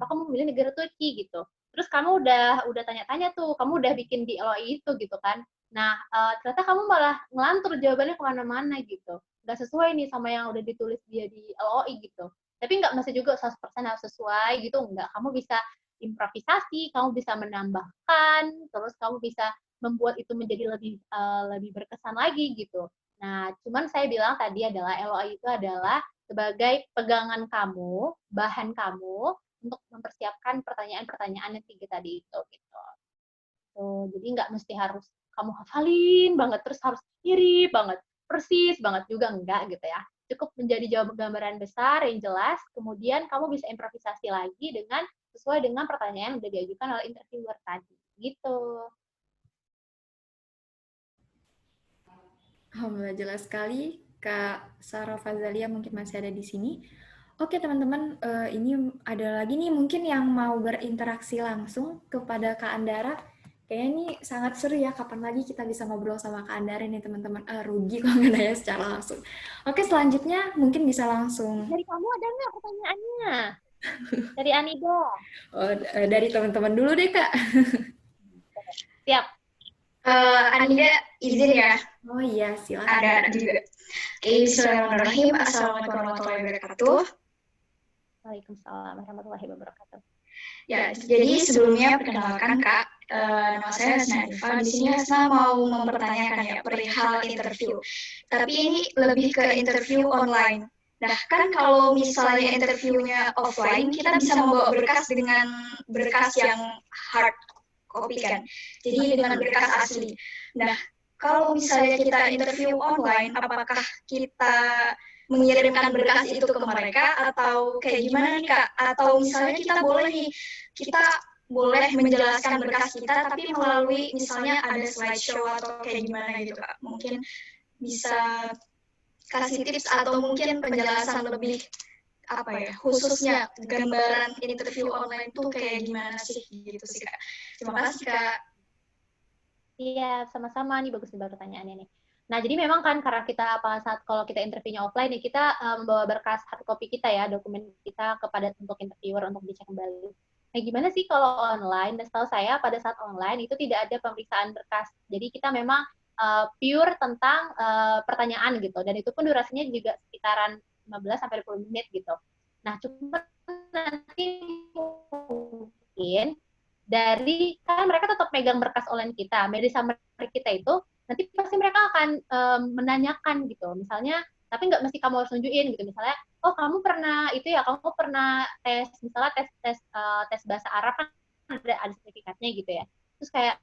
kamu memilih negara Turki gitu. Terus kamu udah tanya-tanya tuh, kamu udah bikin di LOI itu gitu kan. Nah, ternyata kamu malah ngelantur jawabannya kemana-mana gitu. Nggak sesuai nih sama yang udah ditulis dia di LOI gitu. Tapi nggak mesti juga 100% harus sesuai gitu, nggak. Kamu bisa improvisasi, kamu bisa menambahkan, terus kamu bisa membuat itu menjadi lebih berkesan lagi gitu. Nah, cuman saya bilang tadi adalah LOI itu adalah sebagai pegangan kamu, bahan kamu untuk mempersiapkan pertanyaan-pertanyaan yang tiga tadi itu gitu. Tuh, jadi nggak mesti harus kamu hafalin banget terus harus mirip banget, persis banget juga enggak gitu ya. Cukup menjadi gambaran besar yang jelas, kemudian kamu bisa improvisasi lagi dengan sesuai dengan pertanyaan yang sudah diajukan oleh interviewer tadi. Gitu. Alhamdulillah jelas sekali. Kak Sarah Fazalia mungkin masih ada di sini. Oke teman-teman, ini ada lagi nih mungkin yang mau berinteraksi langsung kepada Kak Andara. Kayaknya ini sangat seru ya, kapan lagi kita bisa ngobrol sama Kak Andara nih teman-teman. Rugi kalau nggak nanya secara langsung. Oke, selanjutnya mungkin bisa langsung. Dari kamu ada nggak pertanyaannya? Dari Anida. Dari teman-teman dulu deh, Kak. Siap. Anida izin ya? Oh iya, silakan. Ada juga. Oke, bismillahirrahmanirrahim. Assalamualaikum warahmatullahi wabarakatuh. Waalaikumsalam warahmatullahi wabarakatuh. Ya, jadi sebelumnya perkenalkan Kak, nama saya Hasna Arifah. Di sini Hasna mau mempertanyakan ya perihal interview. Tapi ini lebih ke interview online. Nah, kan kalau misalnya interviewnya offline, kita bisa membawa berkas dengan berkas yang hard copy kan. Jadi dengan berkas asli. Nah, kalau misalnya kita interview online, apakah kita mengirimkan berkas itu ke mereka atau kayak gimana nih Kak? Atau misalnya kita boleh menjelaskan berkas kita tapi melalui misalnya ada slideshow atau kayak gimana gitu Kak? Mungkin bisa kasih tips atau mungkin penjelasan lebih khususnya gambaran interview online tuh kayak gimana sih gitu sih Kak. Terima kasih Kak. Iya, sama-sama nih, bagus banget pertanyaannya nih. Nah, jadi memang kan karena kita kalau kita interviewnya offline nih, kita membawa berkas hard copy kita ya, dokumen kita kepada untuk interviewer untuk dicek kembali. Nah, gimana sih kalau online? Dan setahu saya pada saat online itu tidak ada pemeriksaan berkas. Jadi kita memang pure tentang pertanyaan gitu. Dan itu pun durasinya juga sekitaran 15-20 menit gitu. Nah, cuma nanti mungkin dari kan mereka tetap pegang berkas online kita, dari summary kita itu nanti pasti mereka akan menanyakan gitu, misalnya, tapi nggak mesti kamu harus nunjukin gitu, misalnya, oh kamu pernah tes, misalnya tes bahasa Arab kan ada sertifikatnya gitu ya, terus kayak,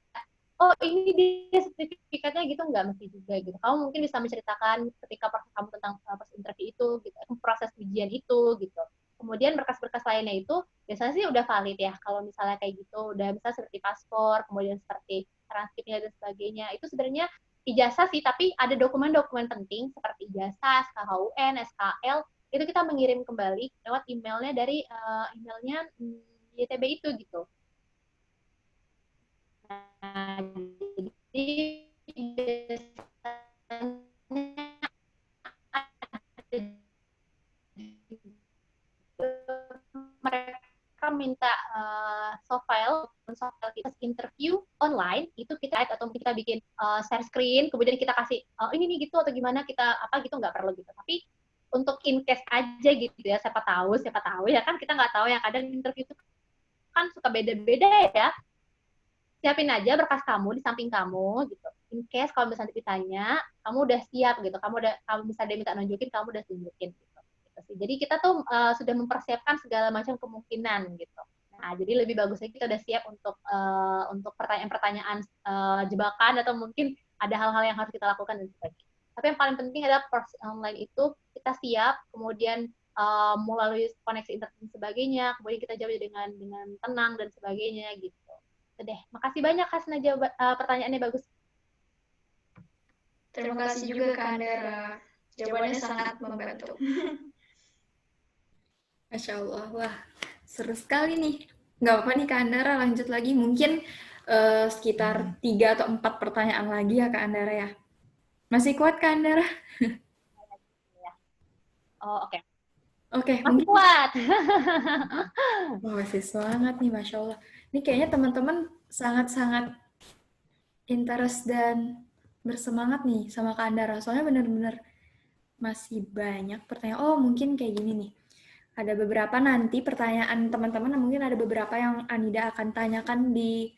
oh ini dia sertifikatnya gitu, nggak mesti juga gitu, kamu mungkin bisa menceritakan ketika proses kamu tentang proses interview itu, gitu, proses ujian itu gitu. Kemudian berkas-berkas lainnya itu biasanya sih udah valid ya. Kalau misalnya kayak gitu, udah bisa seperti paspor, kemudian seperti transkripnya dan sebagainya. Itu sebenarnya ijazah sih, tapi ada dokumen-dokumen penting seperti ijazah, SKHUN, SKL, itu kita mengirim kembali lewat emailnya dari emailnya YTB itu gitu. Nah, jadi mereka minta soft file kita interview online itu kita atau kita bikin share screen kemudian kita kasih ini nih gitu atau gimana kita apa gitu nggak perlu gitu, tapi untuk in case aja gitu ya, siapa tahu ya kan kita nggak tahu ya, kadang interview itu kan suka beda-beda ya, siapin aja berkas kamu di samping kamu gitu, in case kalau misalnya ditanya kamu udah siap gitu, kamu bisa dia minta nunjukin kamu udah tunjukin gitu. Jadi kita tuh sudah mempersiapkan segala macam kemungkinan gitu. Nah, jadi lebih bagusnya kita udah siap untuk pertanyaan-pertanyaan jebakan atau mungkin ada hal-hal yang harus kita lakukan dan sebagainya. Tapi yang paling penting adalah proses online itu kita siap, kemudian melalui koneksi internet dan sebagainya, kemudian kita jawab dengan tenang dan sebagainya gitu. Deh, makasih banyak Hasna, pertanyaannya bagus. Terima kasih juga Kak Andara. Jawabannya sangat membantu. Masya Allah, wah seru sekali nih. Nggak apa-apa nih Kak Andara, lanjut lagi. Mungkin sekitar 3 atau 4 pertanyaan lagi ya Kak Andara ya. Masih kuat Kak Andara? Oh, oke. Oke, masih kuat. Wah, masih semangat nih, Masya Allah. Ini kayaknya teman-teman sangat-sangat interest dan bersemangat nih sama Kak Andara. Soalnya benar-benar masih banyak pertanyaan. Oh, mungkin kayak gini nih. Ada beberapa nanti pertanyaan teman-teman, mungkin ada beberapa yang Anida akan tanyakan di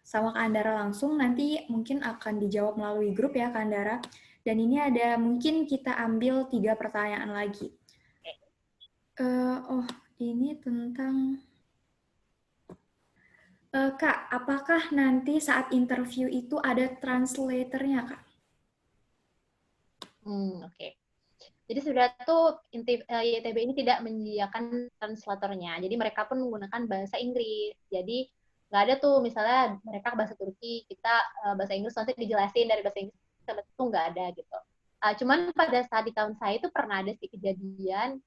sama Kak Andara langsung, nanti mungkin akan dijawab melalui grup ya Kak Andara. Dan ini ada mungkin kita ambil 3 pertanyaan lagi. Oh, ini tentang Kak, apakah nanti saat interview itu ada translatornya, Kak? Oke. Jadi sebenarnya tuh YTB ini tidak menyediakan translatornya. Jadi mereka pun menggunakan bahasa Inggris. Jadi nggak ada tuh misalnya mereka bahasa Turki, kita bahasa Inggris nanti dijelasin dari bahasa Inggris itu nggak ada gitu. Cuman pada saat di tahun saya itu pernah ada sih kejadian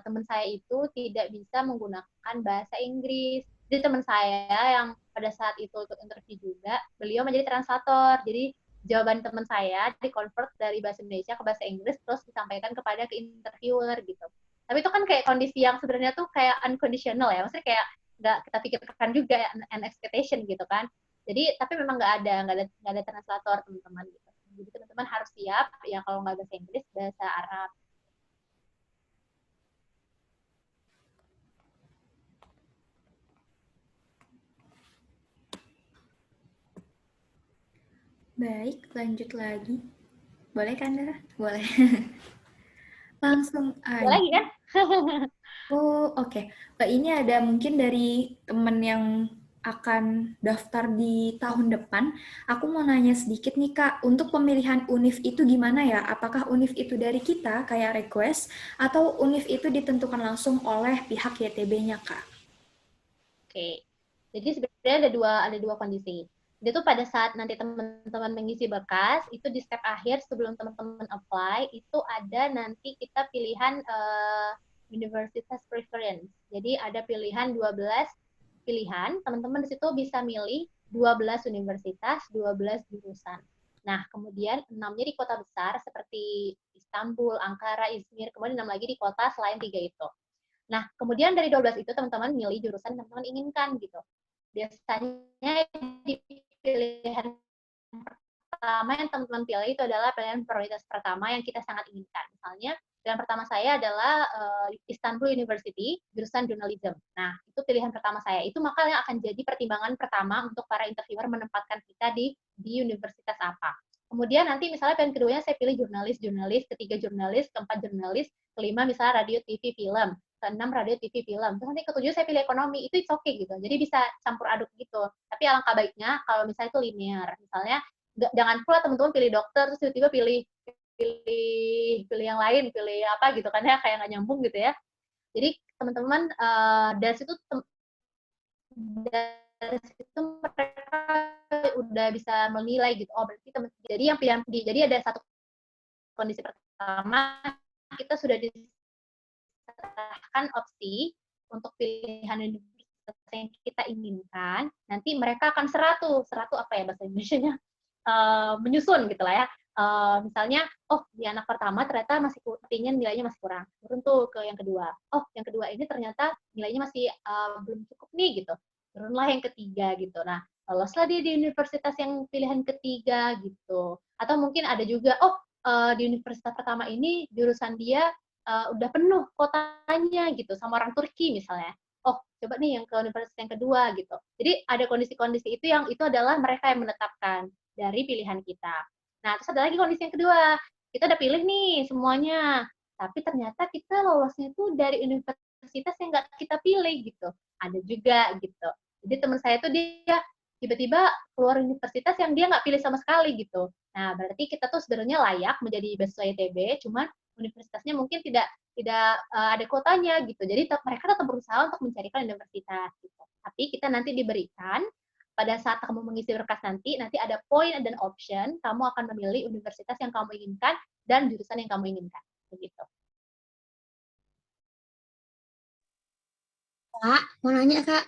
teman saya itu tidak bisa menggunakan bahasa Inggris. Jadi teman saya yang pada saat itu ikut interview juga, beliau menjadi translator. Jadi jawaban teman saya di-convert dari bahasa Indonesia ke bahasa Inggris terus disampaikan kepada ke interviewer gitu. Tapi itu kan kayak kondisi yang sebenarnya tuh kayak unconditional ya, maksudnya kayak nggak kita pikirkan juga an expectation gitu kan. Jadi tapi memang nggak ada translator teman-teman gitu. Jadi teman-teman harus siap ya kalau nggak bahasa Inggris bahasa Arab. Baik, lanjut lagi. Boleh kan, Dara? Boleh. Langsung Ada aja. lagi kan? Oh, oke. Ini ada mungkin dari teman yang akan daftar di tahun depan. Aku mau nanya sedikit nih, Kak. Untuk pemilihan univ itu gimana ya? Apakah univ itu dari kita, kayak request, atau univ itu ditentukan langsung oleh pihak YTB-nya, Kak? Oke. Jadi sebenarnya ada dua kondisi. Itu pada saat nanti teman-teman mengisi berkas, itu di step akhir sebelum teman-teman apply, itu ada nanti kita pilihan universitas preference. Jadi ada pilihan 12 pilihan, teman-teman di situ bisa milih 12 universitas, 12 jurusan. Nah, kemudian 6-nya di kota besar seperti Istanbul, Ankara, Izmir, kemudian 6 lagi di kota selain 3 itu. Nah, kemudian dari 12 itu teman-teman milih jurusan yang teman-teman inginkan gitu. Biasanya di pilihan pertama yang teman-teman pilih itu adalah pilihan prioritas pertama yang kita sangat inginkan. Misalnya, pilihan pertama saya adalah Istanbul University, jurusan journalism. Nah, itu pilihan pertama saya. Itu maka yang akan jadi pertimbangan pertama untuk para interviewer menempatkan kita di universitas apa. Kemudian nanti misalnya pilihan keduanya saya pilih jurnalis, ketiga jurnalis, keempat jurnalis, kelima misalnya radio, TV, film, keenam radio, TV, film. Terus nanti ketujuh saya pilih ekonomi, itu oke gitu. Jadi bisa campur aduk gitu. Tapi alangkah baiknya kalau misalnya itu linear. Misalnya jangan pula teman-teman pilih dokter terus tiba-tiba pilih yang lain, pilih apa gitu kan ya, kayak nggak nyambung gitu ya. Jadi teman-teman dari situ mereka udah bisa menilai gitu. Oh berarti teman. Jadi yang pilihan jadi ada satu kondisi pertama kita sudah disediakan opsi untuk pilihan universitas yang kita inginkan. Nanti mereka akan seratu apa ya bahasa Indonesia-nya, menyusun gitu lah ya. Misalnya, oh di anak pertama ternyata masih artinya nilainya masih kurang, turun tuh ke yang kedua. Oh yang kedua ini ternyata nilainya masih belum cukup nih gitu, turunlah yang ketiga gitu. Nah loloslah dia di universitas yang pilihan ketiga gitu. Atau mungkin ada juga, oh di universitas pertama ini jurusan dia udah penuh kotanya gitu sama orang Turki misalnya. Oh coba nih yang ke universitas yang kedua gitu. Jadi ada kondisi-kondisi itu yang itu adalah mereka yang menetapkan dari pilihan kita. Nah, terus ada lagi kondisi yang kedua. Kita udah pilih nih semuanya, tapi ternyata kita lolosnya itu dari universitas yang nggak kita pilih gitu. Ada juga gitu. Jadi teman saya tuh dia tiba-tiba keluar universitas yang dia nggak pilih sama sekali gitu. Nah, berarti kita tuh sebenarnya layak menjadi beasiswa ITB, cuman universitasnya mungkin tidak ada kuotanya gitu. Jadi mereka tetap berusaha untuk mencarikan universitas gitu. Tapi kita nanti diberikan pada saat kamu mengisi berkas nanti ada poin dan option, kamu akan memilih universitas yang kamu inginkan dan jurusan yang kamu inginkan. Begitu. Kak, mau nanya, Kak.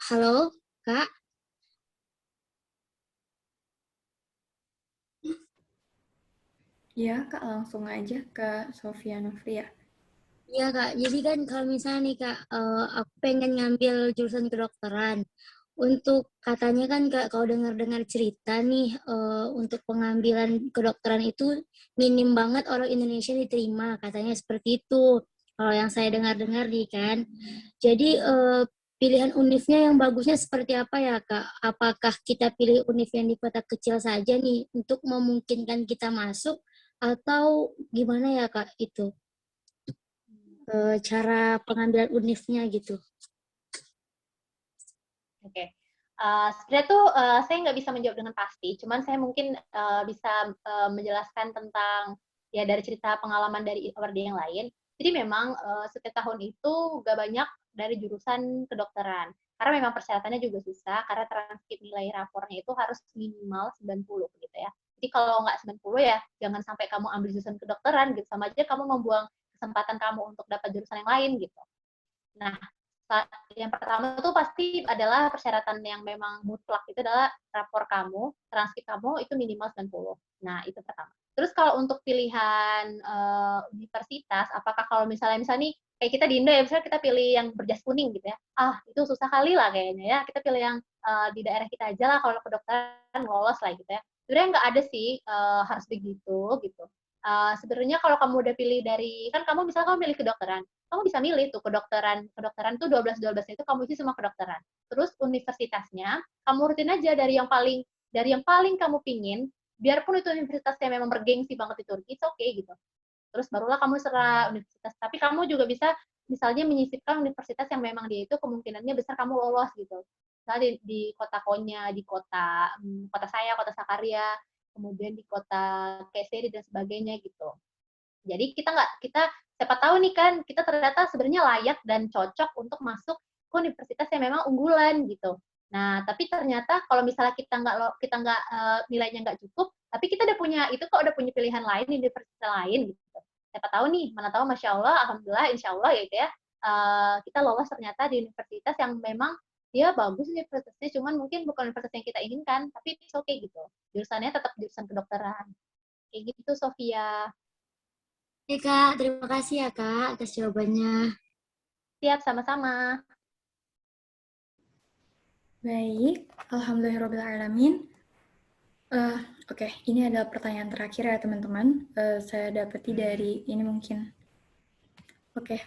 Halo, Kak. Ya, Kak, langsung aja ke Sofia Novria. Iya Kak, jadi kan kalau misalnya nih Kak, aku pengen ngambil jurusan kedokteran. Untuk katanya kan Kak, kalau dengar-dengar cerita nih, untuk pengambilan kedokteran itu minim banget orang Indonesia diterima, katanya seperti itu. Kalau yang saya dengar-dengar nih kan. Jadi pilihan univnya yang bagusnya seperti apa ya Kak? Apakah kita pilih univ yang di kota kecil saja nih untuk memungkinkan kita masuk atau gimana ya Kak itu? Cara pengambilan univnya gitu. Oke. Sebenarnya tuh saya nggak bisa menjawab dengan pasti, cuman saya mungkin bisa menjelaskan tentang ya dari cerita pengalaman dari warga yang lain. Jadi memang setiap tahun itu nggak banyak dari jurusan kedokteran. Karena memang persyaratannya juga susah, karena transkrip nilai rapornya itu harus minimal 90 gitu ya. Jadi kalau nggak 90 ya jangan sampai kamu ambil jurusan kedokteran gitu, sama aja kamu membuang kesempatan kamu untuk dapat jurusan yang lain gitu. Nah, yang pertama tuh pasti adalah persyaratan yang memang mutlak itu adalah rapor kamu, transkrip kamu itu minimal 90. Nah, itu pertama. Terus kalau untuk pilihan universitas, apakah kalau misalnya nih kayak kita di Indo ya, misalnya kita pilih yang berjas kuning gitu ya. Ah, itu susah kali lah kayaknya ya. Kita pilih yang di daerah kita aja lah kalau kedokteran lolos lah gitu ya. Sebenarnya nggak ada sih harus begitu gitu. Sebenarnya kalau kamu udah pilih dari kan kamu misalnya kamu pilih kedokteran, kamu bisa milih tuh kedokteran tuh 12 itu kamu isi semua kedokteran. Terus universitasnya kamu rutin aja dari yang paling kamu pingin, biarpun itu universitasnya memang bergengsi banget di Turki, it's okay gitu. Terus barulah kamu serah universitas. Tapi kamu juga bisa misalnya menyisipkan universitas yang memang dia itu kemungkinannya besar kamu lolos gitu. Misalnya di kota Konya, di kota saya, kota Sakarya, kemudian di kota Kayseri dan sebagainya gitu. Jadi kita siapa tahu nih kan kita ternyata sebenarnya layak dan cocok untuk masuk ke universitas yang memang unggulan gitu. Nah, tapi ternyata kalau misalnya kita nggak nilainya nggak cukup, tapi kita udah punya pilihan lain di universitas lain gitu. Siapa tahu nih, mana tahu masya Allah, alhamdulillah, insya Allah ya gitu ya, kita lolos ternyata di universitas yang memang dia bagus universitasnya, cuman mungkin bukan universitas yang kita inginkan, tapi it's okay gitu. Jurusannya tetap jurusan kedokteran. Kayak gitu, Sofia. Oke Kak, terima kasih ya Kak atas jawabannya. Siap, sama-sama. Baik, alhamdulillahirobbilalamin. Oke, ini adalah pertanyaan terakhir ya teman-teman. Saya dapati dari ini mungkin. Oke,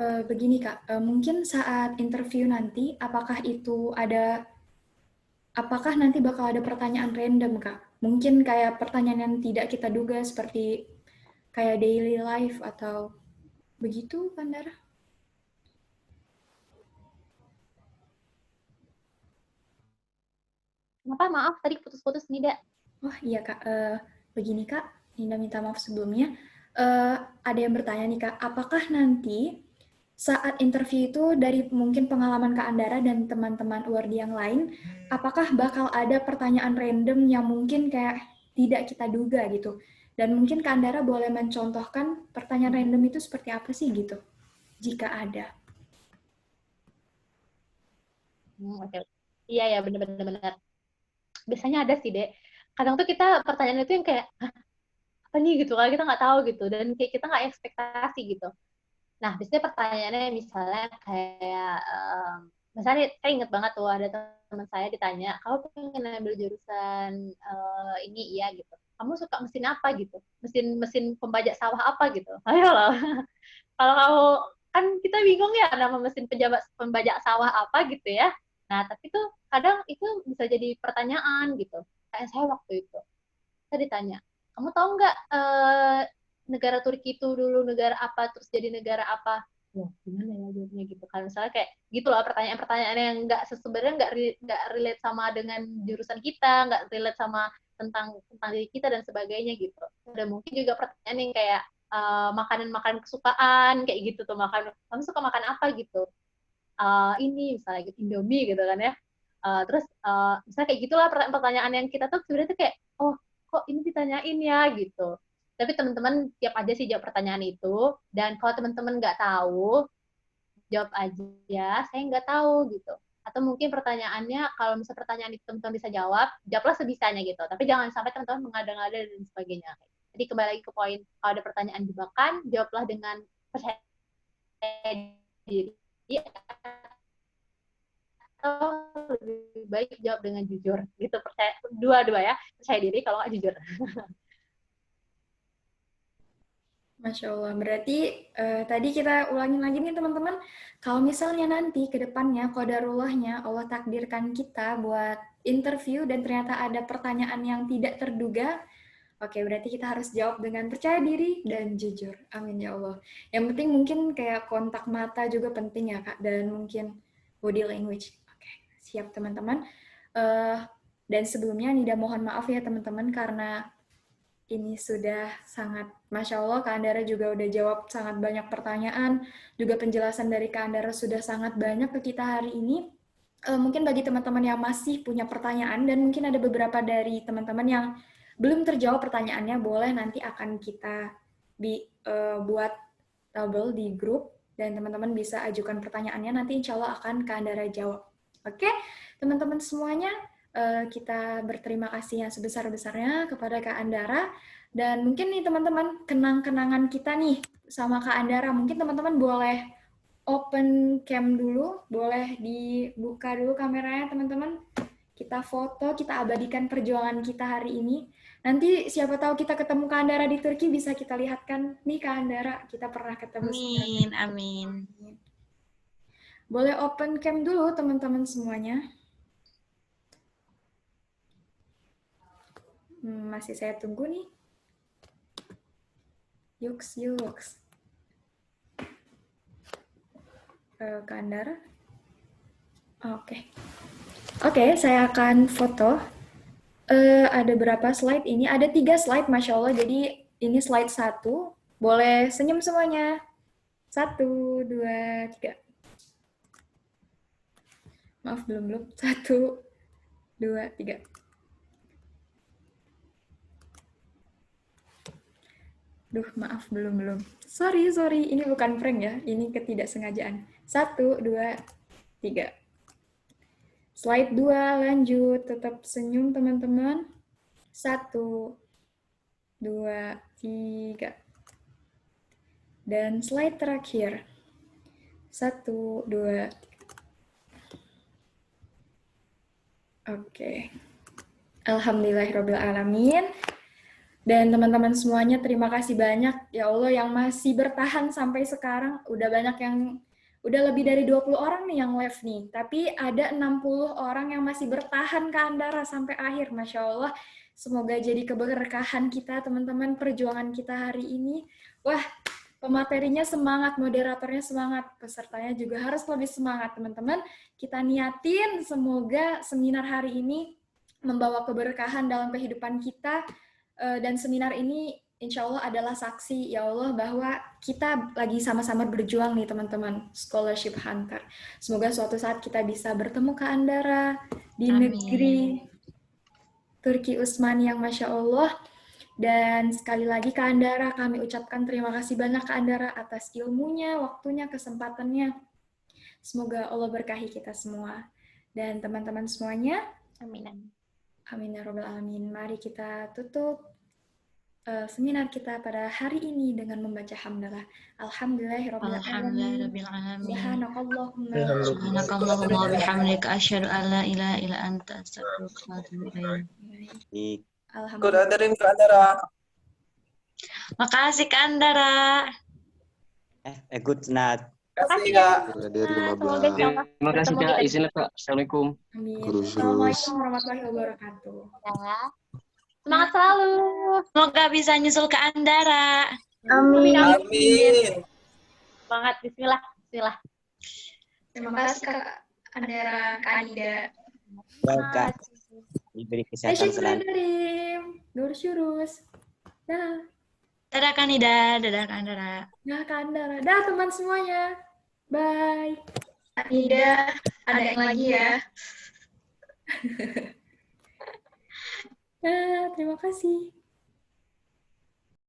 begini Kak, mungkin saat interview nanti, apakah nanti bakal ada pertanyaan random Kak? Mungkin kayak pertanyaan yang tidak kita duga seperti kayak daily life atau begitu, Pandara? Kenapa? Maaf, tadi putus-putus nih, Dak. Oh iya Kak, begini Kak, Ninda minta maaf sebelumnya. Ada yang bertanya nih Kak, apakah nanti saat interview itu dari mungkin pengalaman Kak Andara dan teman-teman URD yang lain, apakah bakal ada pertanyaan random yang mungkin kayak tidak kita duga gitu? Dan mungkin Kak Andara boleh mencontohkan pertanyaan random itu seperti apa sih gitu, jika ada. Oke. Iya, ya, benar-benar. Biasanya ada sih, Dek. Kadang tuh kita pertanyaan itu yang kayak, apa nih gitu, kalau kita nggak tahu gitu, dan kayak kita nggak ekspektasi gitu. Nah, biasanya pertanyaannya misalnya kayak, misalnya saya ingat banget tuh ada teman saya ditanya, kamu pengen ambil jurusan ini iya gitu. Kamu suka mesin apa gitu? Mesin pembajak sawah apa gitu? Ayo lah. Kalau kamu kan kita bingung ya nama mesin pembajak sawah apa gitu ya. Nah, tapi tuh kadang itu bisa jadi pertanyaan gitu. Kayak saya waktu itu, saya ditanya, kamu tahu nggak negara Turki itu dulu negara apa terus jadi negara apa? Wah, gimana ya jawabnya gitu kan? Misalnya kayak gitulah pertanyaan-pertanyaan yang sebenarnya nggak relate sama dengan jurusan kita, nggak relate sama tentang diri kita dan sebagainya gitu. Dan mungkin juga pertanyaan yang kayak makanan-makanan kesukaan kayak gitu tuh, kamu suka makan apa gitu? Ini misalnya gitu Indomie gitu kan ya. Terus misalnya kayak gitulah pertanyaan yang kita tuh sebenarnya tuh kayak, oh kok ini ditanyain ya gitu. Tapi teman-teman siap aja sih jawab pertanyaan itu. Dan kalau teman-teman nggak tahu, jawab aja, saya nggak tahu gitu. Atau mungkin pertanyaannya, kalau misalnya pertanyaan itu teman-teman bisa jawab, jawablah sebisanya gitu. Tapi jangan sampai teman-teman mengada-ngada dan sebagainya. Jadi kembali lagi ke poin, kalau ada pertanyaan jebakan, jawablah dengan percaya diri atau lebih baik jawab dengan jujur gitu, percaya dua-dua ya, percaya diri kalau nggak jujur. Masya Allah, berarti tadi kita ulangin lagi nih teman-teman, kalau misalnya nanti ke depannya qadarullahnya Allah takdirkan kita buat interview dan ternyata ada pertanyaan yang tidak terduga, oke, berarti kita harus jawab dengan percaya diri dan jujur. Amin ya Allah. Yang penting mungkin kayak kontak mata juga penting ya Kak, dan mungkin body language. Oke, siap teman-teman. Dan sebelumnya Nida mohon maaf ya teman-teman karena ini sudah sangat, Masya Allah, Kak Andara juga udah jawab sangat banyak pertanyaan, juga penjelasan dari Kak Andara sudah sangat banyak ke kita hari ini. Mungkin bagi teman-teman yang masih punya pertanyaan, dan mungkin ada beberapa dari teman-teman yang belum terjawab pertanyaannya, boleh nanti akan kita buat tabel di grup, dan teman-teman bisa ajukan pertanyaannya, nanti insya Allah akan Kak Andara jawab. Oke, teman-teman semuanya, kita berterima kasih yang sebesar-besarnya kepada Kak Andara, dan mungkin nih teman-teman, kenang-kenangan kita nih sama Kak Andara, mungkin teman-teman boleh open cam dulu, boleh dibuka dulu kameranya teman-teman, kita foto, kita abadikan perjuangan kita hari ini. Nanti siapa tahu kita ketemu Kak Andara di Turki, bisa kita lihatkan nih Kak Andara, kita pernah ketemu. Amin, amin. Boleh open cam dulu teman-teman semuanya. Masih saya tunggu nih. Yuks. Kak Andara. Oke, saya akan foto. Ada berapa slide ini? Ada 3 slide, Masya Allah. Jadi ini slide 1. Boleh senyum semuanya. 1, 2, 3. Maaf, belum. 1, 2, 3. Duh, maaf, belum. Sorry. Ini bukan prank ya. Ini ketidaksengajaan. 1, 2, 3. Slide 2, lanjut. Tetap senyum, teman-teman. 1, 2, 3. Dan slide terakhir. 1, 2, 3. Oke. Alhamdulillahirrabbilalamin. Dan teman-teman semuanya, terima kasih banyak. Ya Allah, yang masih bertahan sampai sekarang. Udah lebih dari 20 orang nih yang live nih. Tapi ada 60 orang yang masih bertahan Kak Andara sampai akhir. Masya Allah. Semoga jadi keberkahan kita, teman-teman, perjuangan kita hari ini. Wah, pematerinya semangat, moderatornya semangat, pesertanya juga harus lebih semangat, teman-teman. Kita niatin semoga seminar hari ini membawa keberkahan dalam kehidupan kita. Dan seminar ini insya Allah adalah saksi, ya Allah, bahwa kita lagi sama-sama berjuang nih teman-teman, Scholarship Hunter. Semoga suatu saat kita bisa bertemu Kak Andara di negeri Turki Utsmani yang Masya Allah. Dan sekali lagi Kak Andara, kami ucapkan terima kasih banyak Kak Andara atas ilmunya, waktunya, kesempatannya. Semoga Allah berkahi kita semua. Dan teman-teman semuanya, Amin. Amin ya Rabbal Alamin. Mari kita tutup seminar kita pada hari ini dengan membaca hamdalah. Alhamdulillahirabbil alamin. Subhanakallahumma wa bihamdika asyhadu an la ilaha illa anta astaghfiruka wa atubu ilaik. Alhamdulillah Kak Andara. Makasih Kak Andara. Good night. Terima kasih Kak. Terima kasih Kak. Izinnya Kak. Assalamualaikum. Amin. Assalamualaikum warahmatullahi wabarakatuh. Semangat selalu. Semoga bisa nyusul ke Andara. Amin. Semangat. Bismillah. Terima kasih Kak Andara, Kak Anida. Kak, diberi kesehatan selalu. Dursyurus. Dah. Dadah Kak Nida, dadah Kak Andara. Dah Kak Andara. Dah teman semuanya. Bye. Kak Anida, ada yang lagi ya. Terima kasih.